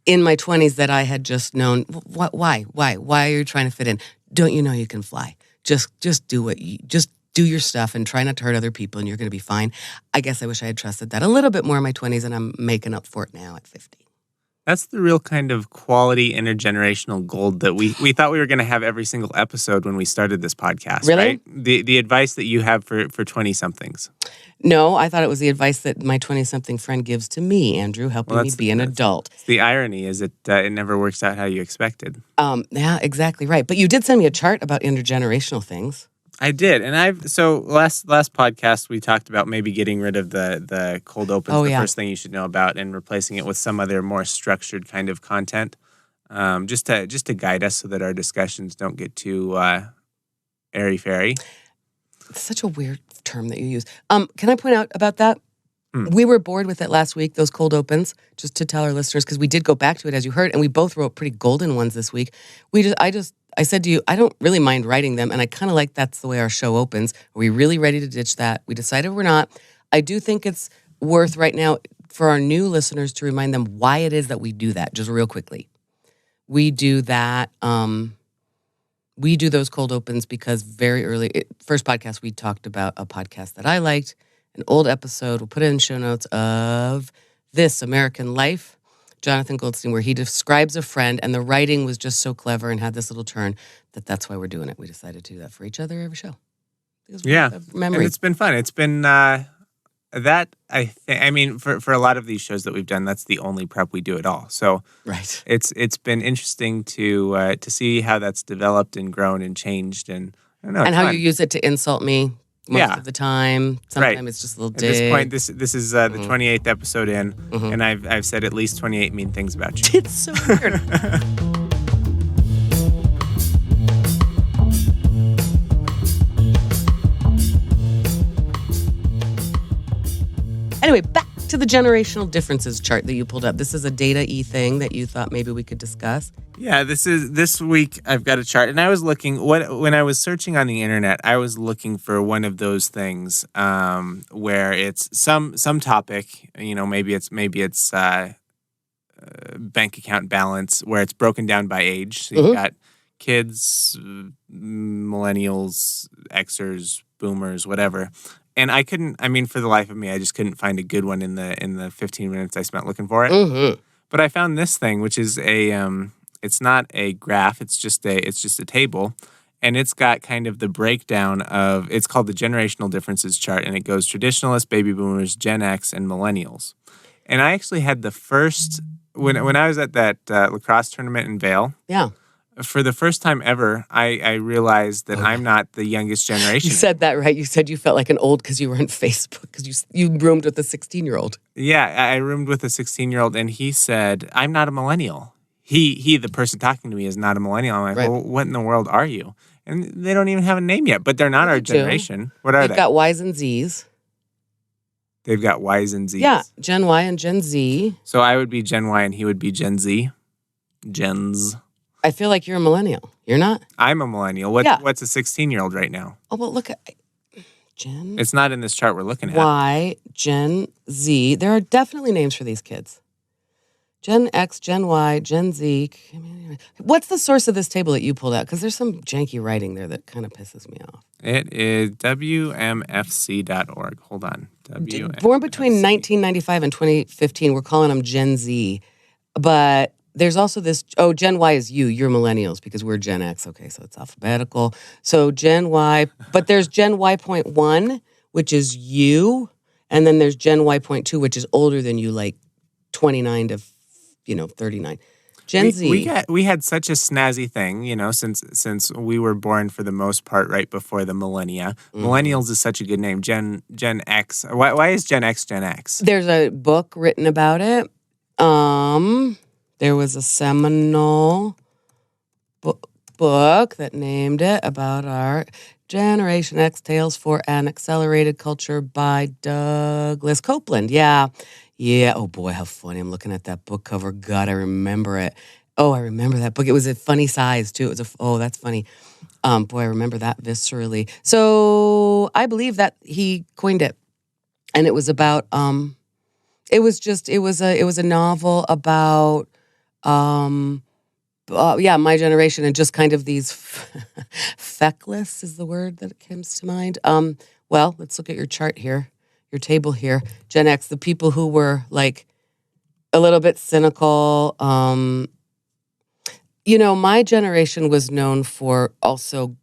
in my 20s that I had just known. Why are you trying to fit in? Don't you know you can fly? Just do your stuff and try not to hurt other people, and you're going to be fine. I guess I wish I had trusted that a little bit more in my 20s, and I'm making up for it now at 50. That's the real kind of quality intergenerational gold that we thought we were going to have every single episode when we started this podcast. Really? Right? The advice that you have for 20-somethings. No, I thought it was the advice that my 20-something friend gives to me, Andrew, helping me be an adult. The irony is it never works out how you expected. Yeah, exactly right. But you did send me a chart about intergenerational things. I did, and last podcast we talked about maybe getting rid of the cold opens, first thing you should know about, and replacing it with some other more structured kind of content, just to guide us so that our discussions don't get too airy-fairy. It's such a weird term that you use. Can I point out about that? We were bored with it last week, those cold opens, just to tell our listeners, because we did go back to it, as you heard, and we both wrote pretty golden ones this week. I said to you, I don't really mind writing them, and I kind of like that's the way our show opens. Are we really ready to ditch that? We decided we're not. I do think it's worth right now for our new listeners to remind them why it is that we do that, just real quickly. We do that. We do those cold opens because very early, first podcast, we talked about a podcast that I liked, an old episode. We'll put it in show notes of This American Life, Jonathan Goldstein, where he describes a friend, and the writing was just so clever and had this little turn that's why we're doing it. We decided to do that for each other every show. Yeah, and it's been fun. It's been for a lot of these shows that we've done, that's the only prep we do at all. So right, it's been interesting to see how that's developed and grown and changed, and I don't know, and how you use it to insult me. Most of the time. Sometimes it's just a little dig. At this point, this is the 28th episode in, and I've said at least 28 mean things about you. It's so weird. Anyway, back to the generational differences chart that you pulled up. This is a data-y thing that you thought maybe we could discuss. Yeah, this week I've got a chart, and I was looking when I was searching on the internet, I was looking for one of those things where it's some topic, maybe it's bank account balance, where it's broken down by age. So you've got kids, millennials, Xers, boomers, whatever. And for the life of me, I just couldn't find a good one in the 15 minutes I spent looking for it. Mm-hmm. But I found this thing, which is it's not a graph, it's just a table, and it's got kind of the breakdown of, it's called the generational differences chart, and it goes traditionalists, baby boomers, Gen X, and millennials. And I actually had the first, when I was at that lacrosse tournament in Vail. Yeah. For the first time ever, I realized that I'm not the youngest generation. You said that, right? You said you felt like an old because you were on Facebook, because you roomed with a 16-year-old. Yeah, I roomed with a 16-year-old, and he said, I'm not a millennial. He, the person talking to me, is not a millennial. I'm like, well, what in the world are you? And they don't even have a name yet, but they're not our generation. What are they? They've got Ys and Zs. They've got Ys and Zs. Yeah, Gen Y and Gen Z. So I would be Gen Y, and he would be Gen Z. Gens. I feel like you're a millennial. You're not? I'm a millennial. What's a 16-year-old right now? Oh, well, look at Gen. It's not in this chart we're looking at. Y, Gen Z. There are definitely names for these kids. Gen X, Gen Y, Gen Z. What's the source of this table that you pulled out? Because there's some janky writing there that kind of pisses me off. It is WMFC.org. Hold on. Born between 1995 and 2015. We're calling them Gen Z. But there's also this, Gen Y is you're millennials, because we're Gen X. Okay, so it's alphabetical. So Gen Y, but there's Gen Y.1, which is you, and then there's Gen Y.2, which is older than you, like 29 to 39. Gen Z. We had such a snazzy thing, since we were born for the most part right before the millennia. Mm-hmm. Millennials is such a good name. Gen X. Why is Gen X Gen X? There's a book written about it. There was a seminal book. book that named it about our Generation X Tales for an Accelerated Culture by Douglas Copeland. Yeah. Yeah. Oh, boy, how funny. I'm looking at that book cover. God, I remember it. Oh, I remember that book. It was a funny size, too. It was oh, that's funny. Boy, I remember that viscerally. So I believe that he coined it. And it was about, it was a novel about, my generation and just kind of these feckless is the word that comes to mind. Well, let's look at your chart here, your table here. Gen X, the people who were like a little bit cynical. My generation was known for also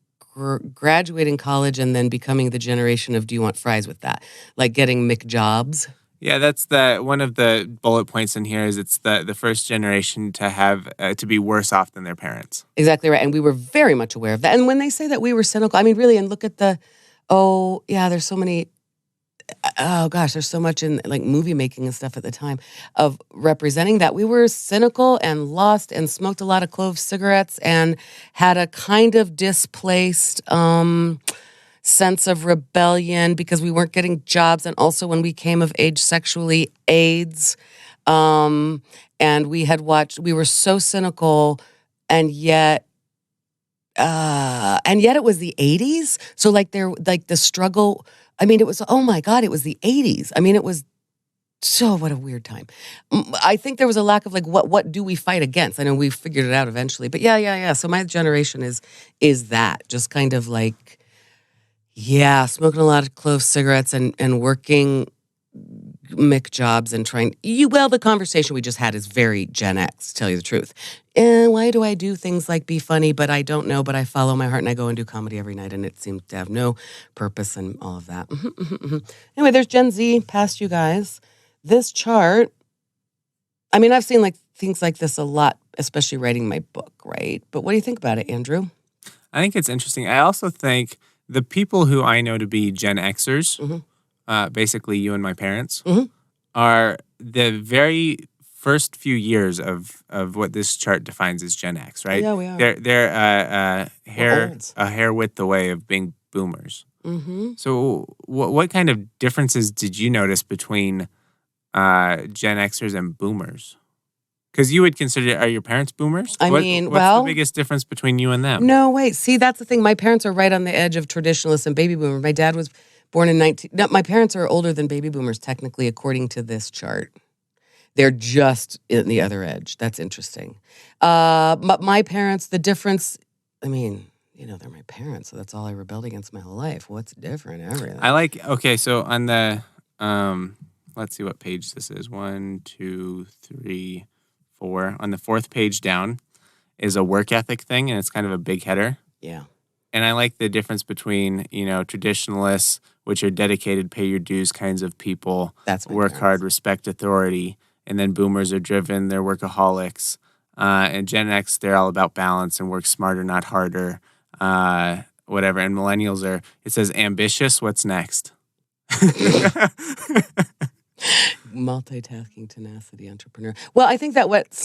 graduating college and then becoming the generation of do you want fries with that? Like getting McJobs. Yeah, that's one of the bullet points in here is it's the first generation to have to be worse off than their parents. Exactly right. And we were very much aware of that. And when they say that we were cynical, I mean, really, and look at there's so many, there's so much in like movie making and stuff at the time of representing that. We were cynical and lost and smoked a lot of clove cigarettes and had a kind of displaced sense of rebellion because we weren't getting jobs, and also when we came of age sexually, AIDS, and we were so cynical, and yet it was the 80s. So like the struggle, I mean, it was, oh my God, it was the 80s. I mean, it was what a weird time. I think there was a lack of like, what do we fight against? I know we figured it out eventually, but yeah. So my generation is that just kind of like, yeah, smoking a lot of clove cigarettes and working McJobs and the conversation we just had is very Gen X, to tell you the truth. And why do I do things like be funny, but I don't know, but I follow my heart and I go and do comedy every night and it seems to have no purpose and all of that. Anyway, there's Gen Z past you guys. This chart, I mean, I've seen like things like this a lot, especially writing my book, right? But what do you think about it, Andrew? I think it's interesting. I also think the people who I know to be Gen Xers, basically you and my parents, are the very first few years of what this chart defines as Gen X, right? Yeah, we are. They're a hair width away of being boomers. Mm-hmm. So what kind of differences did you notice between Gen Xers and boomers? Because you would consider, are your parents boomers? What's the biggest difference between you and them? No, wait. See, that's the thing. My parents are right on the edge of traditionalists and baby boomers. My dad was born in my parents are older than baby boomers, technically, according to this chart. They're just in the other edge. That's interesting. My parents, the difference, I mean, they're my parents, so that's all I rebelled against my whole life. What's different? Everything. So on the, let's see what page this is. 1, 2, 3, 4. On the fourth page down is a work ethic thing, and it's kind of a big header. Yeah. And I like the difference between, traditionalists, which are dedicated, pay your dues kinds of people, work hard, respect authority, and then boomers are driven, they're workaholics. And Gen X, they're all about balance and work smarter, not harder, whatever. And millennials it says ambitious, what's next? Multitasking, tenacity, entrepreneur. Well, I think that what's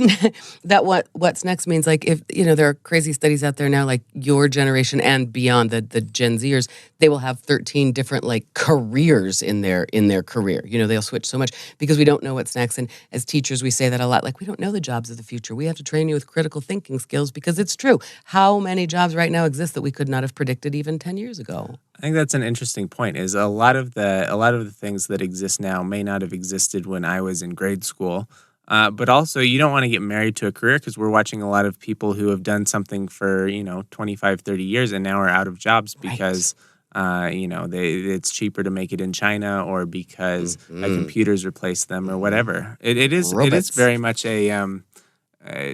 next means like if there are crazy studies out there now like your generation and beyond the Gen Zers, they will have 13 different like careers in their career. They'll switch so much because we don't know what's next. And as teachers, we say that a lot. Like we don't know the jobs of the future. We have to train you with critical thinking skills because it's true. How many jobs right now exist that we could not have predicted even 10 years ago? I think that's an interesting point. Is a lot of the things that exist now may not have existed when I was in grade school. But also, you don't want to get married to a career because we're watching a lot of people who have done something for 25, 30 years and now are out of jobs because it's cheaper to make it in China or because computers replace them or whatever. It is very much a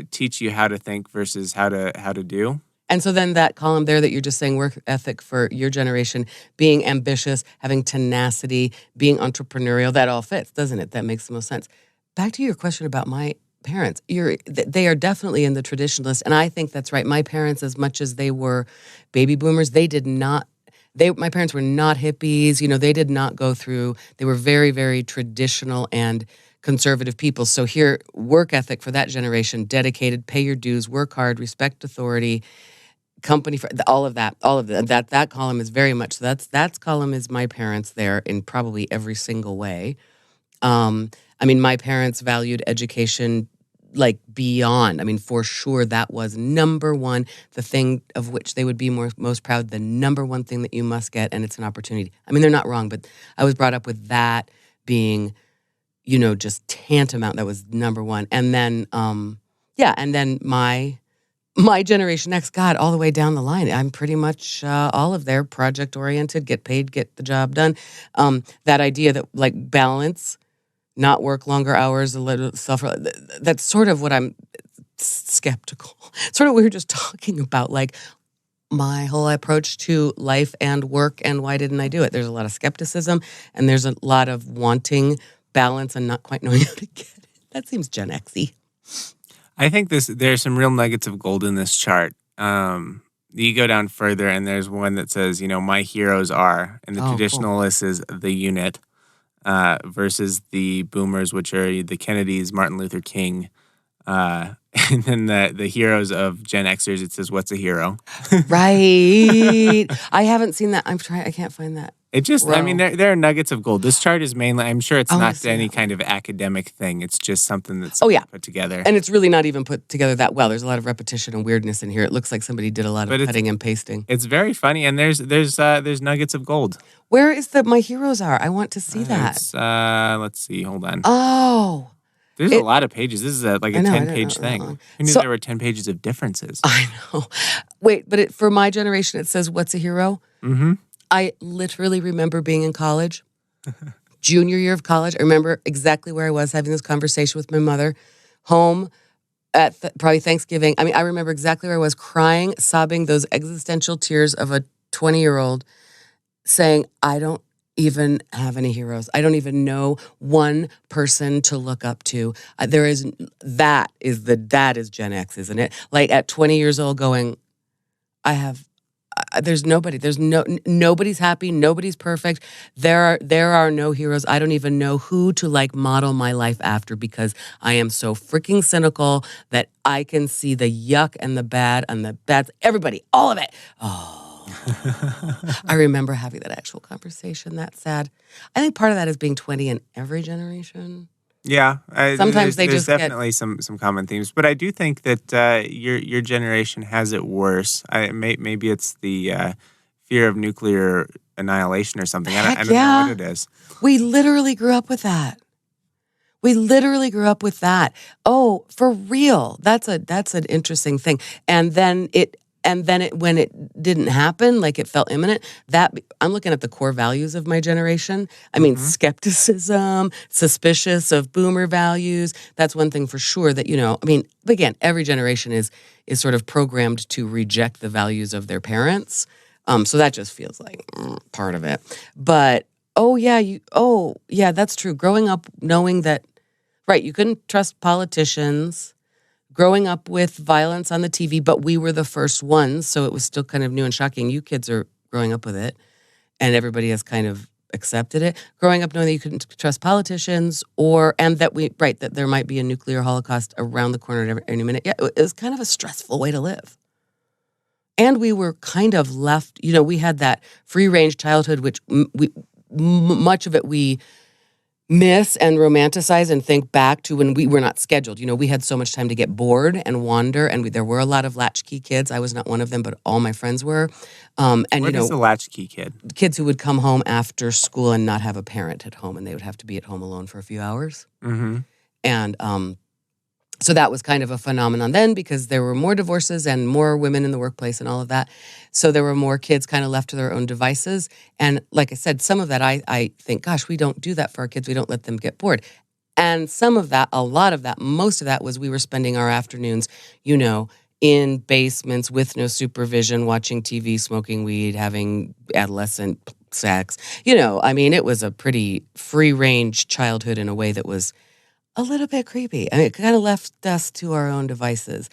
teach you how to think versus how to do. And so then that column there that you're just saying work ethic for your generation, being ambitious, having tenacity, being entrepreneurial, that all fits, doesn't it? That makes the most sense. Back to your question about my parents. They are definitely in the traditionalist, and I think that's right. My parents, as much as they were baby boomers, my parents were not hippies. They did not go through, they were very, very traditional and conservative people. So here, work ethic for that generation, dedicated, pay your dues, work hard, respect authority. company, all of that, that column is very much, so that column is my parents there in probably every single way. I mean, my parents valued education like beyond. I mean, for sure, that was number one, the thing of which they would be most proud, the number one thing that you must get, and it's an opportunity. I mean, they're not wrong, but I was brought up with that being, just tantamount. That was number one. And then, and then my Generation X, God, all the way down the line, I'm pretty much all of their project-oriented, get paid, get the job done. That idea that, like, balance, not work longer hours, a little that's sort of what I'm skeptical. Sort of what we were just talking about, like my whole approach to life and work and why didn't I do it? There's a lot of skepticism and there's a lot of wanting balance and not quite knowing how to get it. That seems Gen X-y. I think there's some real nuggets of gold in this chart. You go down further and there's one that says, my heroes are, and the traditional list is the unit. Versus the boomers, which are the Kennedys, Martin Luther King, and then the heroes of Gen Xers. It says, "What's a hero?" Right. I haven't seen that. I can't find that. It just, I mean, there are nuggets of gold. This chart is mainly, I'm sure it's not any kind of academic thing. It's just something that's put together. And it's really not even put together that well. There's a lot of repetition and weirdness in here. It looks like somebody did a lot of cutting and pasting. It's very funny, and there's nuggets of gold. Where is my heroes are? I want to see that. Let's see. Hold on. Oh. There's a lot of pages. This is like a 10-page thing. Who knew there were 10 pages of differences? I know. Wait, but for my generation, it says, "What's a hero?" Mm-hmm. I literally remember being in college, junior year of college. I remember exactly where I was having this conversation with my mother, home at probably Thanksgiving. I mean, I remember exactly where I was, crying, sobbing, those existential tears of a 20-year-old saying, I don't even have any heroes. I don't even know one person to look up to. That is Gen X, isn't it? Like at 20 years old going, there's nobody. Nobody's happy. Nobody's perfect. There are no heroes. I don't even know who to like model my life after because I am so freaking cynical that I can see the yuck and the bad and the bad. Everybody, all of it. Oh. I remember having that actual conversation. That's sad. I think part of that is being 20 in every generation. Yeah, sometimes there's definitely some common themes, but I do think that your generation has it worse. Maybe it's the fear of nuclear annihilation or something. I don't know what it is. We literally grew up with that. Oh, for real. That's an interesting thing. And then when it didn't happen, like it felt imminent, I'm looking at the core values of my generation. I mean, skepticism, suspicious of boomer values. That's one thing for sure that, again, every generation is sort of programmed to reject the values of their parents. So that just feels like part of it. But, that's true. Growing up knowing that, right, you couldn't trust politicians. Growing up with violence on the TV, but we were the first ones, so it was still kind of new and shocking. You kids are growing up with it, and everybody has kind of accepted it. Growing up knowing that you couldn't trust politicians, and that there might be a nuclear holocaust around the corner at any minute. Yeah, it was kind of a stressful way to live. And we were kind of left, we had that free-range childhood, which much of it we miss and romanticize and think back to when we were not scheduled. We had so much time to get bored and wander, and there were a lot of latchkey kids. I was not one of them, but all my friends were. What is a latchkey kid? Kids who would come home after school and not have a parent at home, and they would have to be at home alone for a few hours. Mm-hmm. And so that was kind of a phenomenon then because there were more divorces and more women in the workplace and all of that. So there were more kids kind of left to their own devices. And like I said, some of that I think, gosh, we don't do that for our kids. We don't let them get bored. And some of that, a lot of that, most of that was we were spending our afternoons, in basements with no supervision, watching TV, smoking weed, having adolescent sex. It was a pretty free-range childhood in a way that was a little bit creepy. It kind of left us to our own devices.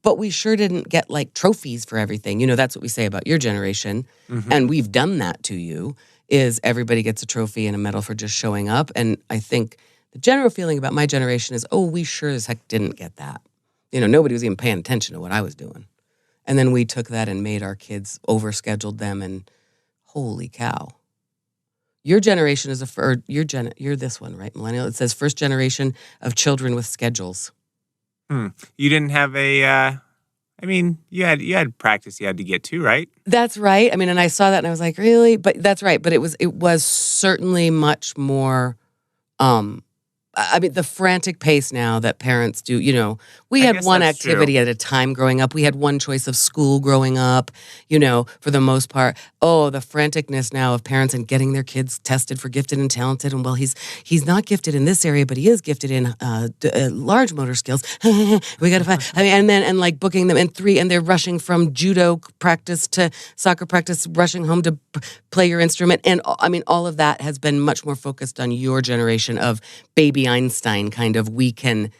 But we sure didn't get, trophies for everything. That's what we say about your generation. Mm-hmm. And we've done that to you, is everybody gets a trophy and a medal for just showing up. And I think the general feeling about my generation is, we sure as heck didn't get that. Nobody was even paying attention to what I was doing. And then we took that and made our kids, overscheduled them, and holy cow. Your generation is you're this one, right, millennial? It says first generation of children with schedules. You didn't have you had practice you had to get to, right? That's right. I mean, and I saw that and I was like, really? But that's right. But it was certainly much more, the frantic pace now that parents do, we had one activity at a time growing up. We had one choice of school growing up, for the most part. Oh, the franticness now of parents and getting their kids tested for gifted and talented. And well, he's not gifted in this area, but he is gifted in large motor skills. We got to find, and like booking them and they're rushing from judo practice to soccer practice, rushing home to play your instrument. And all of that has been much more focused on your generation of baby Einstein kind of, we can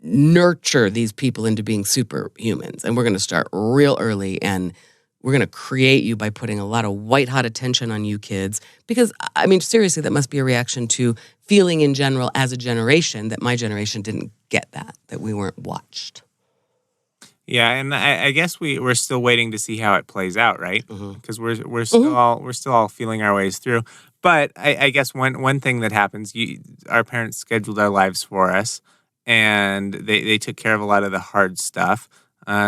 nurture these people into being superhumans, and we're going to start real early, and we're going to create you by putting a lot of white hot attention on you kids, because seriously, that must be a reaction to feeling in general as a generation that my generation didn't get that we weren't watched. Yeah, and I guess we're still waiting to see how it plays out, right? Because we're still all feeling our ways through. But I guess one thing that happens, our parents scheduled our lives for us, and they took care of a lot of the hard stuff.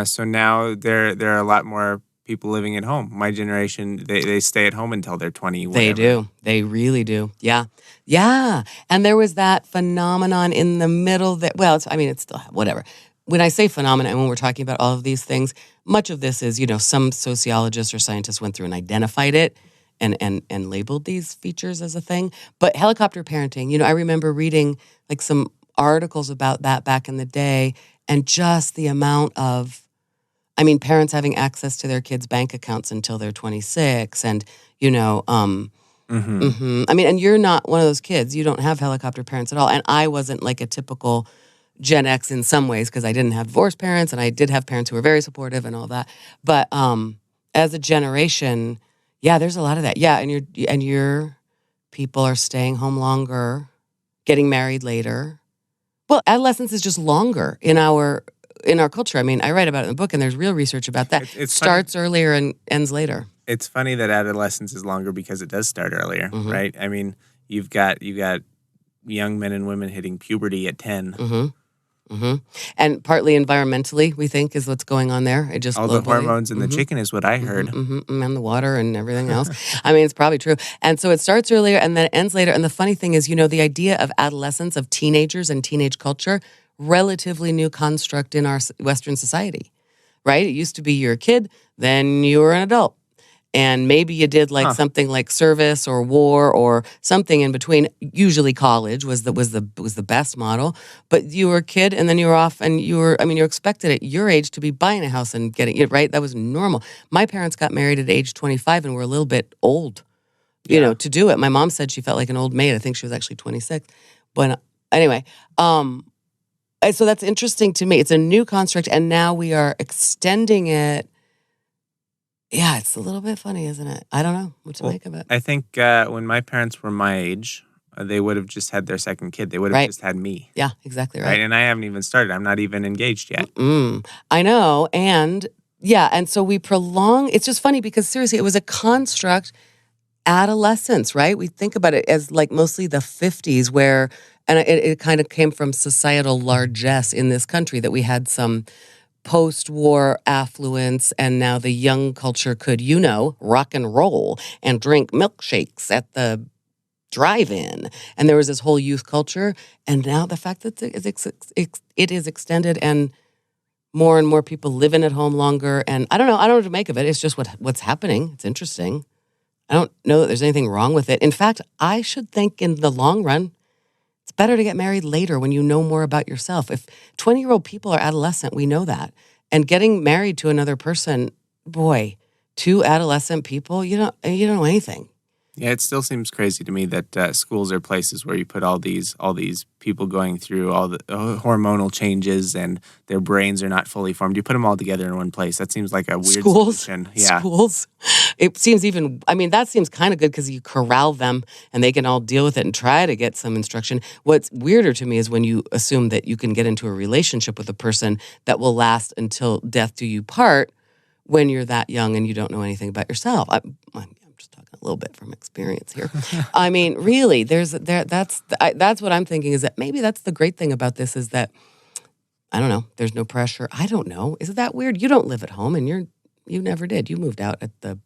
So now there are a lot more people living at home. My generation, they stay at home until they're 20. Whatever. They do. They really do. Yeah. Yeah. And there was that phenomenon in the middle that, it's still whatever. When I say phenomenon, and when we're talking about all of these things, much of this is, some sociologists or scientists went through and identified it and labeled these features as a thing. But helicopter parenting, I remember reading like some articles about that back in the day, and just the amount of, parents having access to their kids' bank accounts until they're 26, and, and you're not one of those kids. You don't have helicopter parents at all. And I wasn't like a typical Gen X in some ways, because I didn't have divorced parents, and I did have parents who were very supportive and all that. But as a generation, yeah, there's a lot of that. Yeah, and your people are staying home longer, getting married later. Well, adolescence is just longer in our culture. I write about it in the book, and there's real research about that. It starts earlier and ends later. It's funny that adolescence is longer because it does start earlier, right? You've got young men and women hitting puberty at 10. And partly environmentally, we think, is what's going on there. It just all globally. The hormones in the chicken is what I heard. And the water and everything else. It's probably true. And so it starts earlier and then it ends later. And the funny thing is, the idea of adolescence, of teenagers and teenage culture, relatively new construct in our Western society, right? It used to be you're a kid, then you were an adult. And maybe you did something like service or war or something in between. Usually college was the best model. But you were a kid and then you were off, and you're expected at your age to be buying a house and getting it, right? That was normal. My parents got married at age 25 and were a little bit old, to do it. My mom said she felt like an old maid. I think she was actually 26. But anyway, so that's interesting to me. It's a new construct, and now we are extending it. Yeah, it's a little bit funny, isn't it? I don't know what to make of it. I think when my parents were my age, they would have just had their second kid. They would have just had me. Yeah, exactly right. And I haven't even started. I'm not even engaged yet. I know. And so we prolong. It's just funny because seriously, it was a construct, adolescence, right? We think about it as like mostly the 50s where, and it kind of came from societal largesse in this country, that we had some post-war affluence, and now the young culture could, rock and roll and drink milkshakes at the drive-in. And there was this whole youth culture. And now the fact that it is extended and more people living at home longer. And I don't know what to make of it. It's just what's happening. It's interesting. I don't know that there's anything wrong with it. In fact, I should think in the long run, it's better to get married later when you know more about yourself. If 20-year-old people are adolescent, we know that. And getting married to another person, boy, two adolescent people, you don't know anything. Yeah, it still seems crazy to me that schools are places where you put all these people going through all the hormonal changes and their brains are not fully formed. You put them all together in one place. That seems like a weird solution. Yeah. Schools. It seems that seems kind of good because you corral them and they can all deal with it and try to get some instruction. What's weirder to me is when you assume that you can get into a relationship with a person that will last until death do you part when you're that young and you don't know anything about yourself. I'm just talking a little bit from experience here. I mean, really, that's what I'm thinking is that maybe that's the great thing about this is that, I don't know, there's no pressure. I don't know. Is it that weird? You don't live at home and you never did. You moved out at the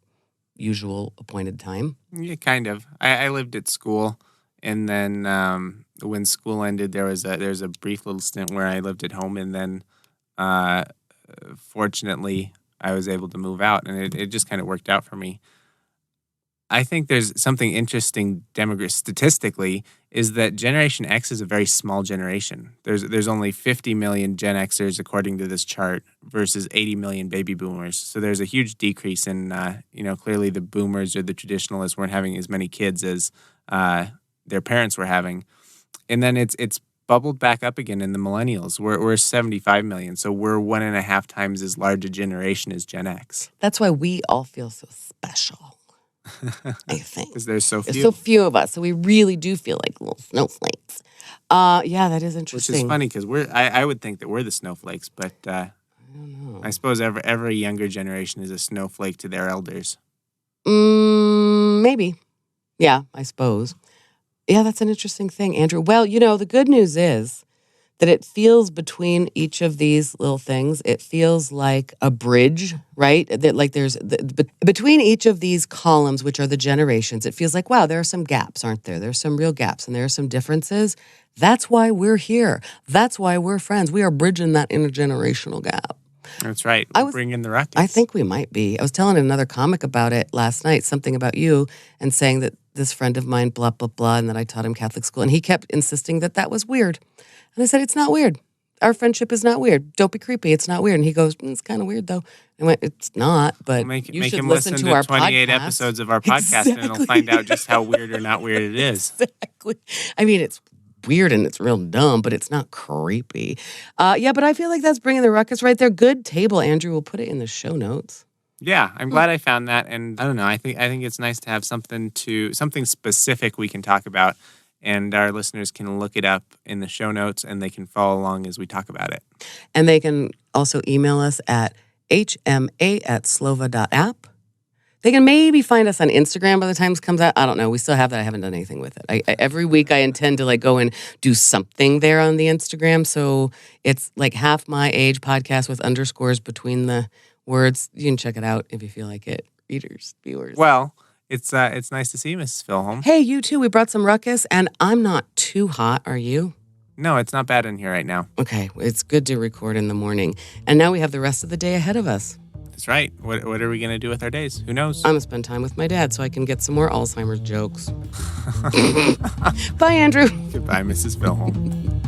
usual appointed time. Yeah, kind of. I lived at school, and then when school ended, there was a brief little stint where I lived at home, and then fortunately, I was able to move out, and it just kind of worked out for me. I think there's something interesting statistically is that Generation X is a very small generation. There's only 50 million Gen Xers according to this chart versus 80 million baby boomers. So there's a huge decrease in, clearly the boomers or the traditionalists weren't having as many kids as their parents were having. And then it's bubbled back up again in the millennials. We're 75 million, so we're 1.5 times as large a generation as Gen X. That's why we all feel so special. I think. Because there's so few. There's so few of us, so we really do feel like little snowflakes. Yeah, that is interesting. Which is funny because I would think that we're the snowflakes, but I don't know. I suppose every younger generation is a snowflake to their elders. Maybe. Yeah, I suppose. Yeah, that's an interesting thing, Andrew. Well, the good news is that it feels between each of these little things, it feels like a bridge, right? That like between each of these columns, which are the generations, it feels like, wow, there are some gaps, aren't there? There's some real gaps and there are some differences. That's why we're here. That's why we're friends. We are bridging that intergenerational gap. That's right. We're bringing the ruckus. I think we might be. I was telling another comic about it last night, something about you, and saying that this friend of mine, blah, blah, blah, and that I taught him Catholic school. And he kept insisting that was weird. And I said, it's not weird. Our friendship is not weird. Don't be creepy. It's not weird. And he goes, it's kind of weird, though. I went, it's not, but you should listen to our 28 podcast. Episodes of our podcast, and it'll find out just how weird or not weird it is. Exactly. I mean, it's weird and it's real dumb, but it's not creepy. Yeah, but I feel like that's bringing the ruckus right there. Good table, Andrew. We'll put it in the show notes. Yeah, I'm glad I found that, and I don't know. I think it's nice to have something specific we can talk about, and our listeners can look it up in the show notes, and they can follow along as we talk about it. And they can also email us at hma@slova.app. They can maybe find us on Instagram by the time this comes out. I don't know. We still have that. I haven't done anything with it. Every week I intend to go and do something there on the Instagram. So it's like Half My Age podcast with underscores between the words. You can check it out if you feel like it. Readers, viewers. Well, it's nice to see you, Mrs. Filholm. Hey, you too. We brought some ruckus, and I'm not too hot. Are you? No, it's not bad in here right now. Okay. It's good to record in the morning. And now we have the rest of the day ahead of us. That's right. What are we going to do with our days? Who knows? I'm going to spend time with my dad so I can get some more Alzheimer's jokes. Bye, Andrew. Goodbye, Mrs. Filholm.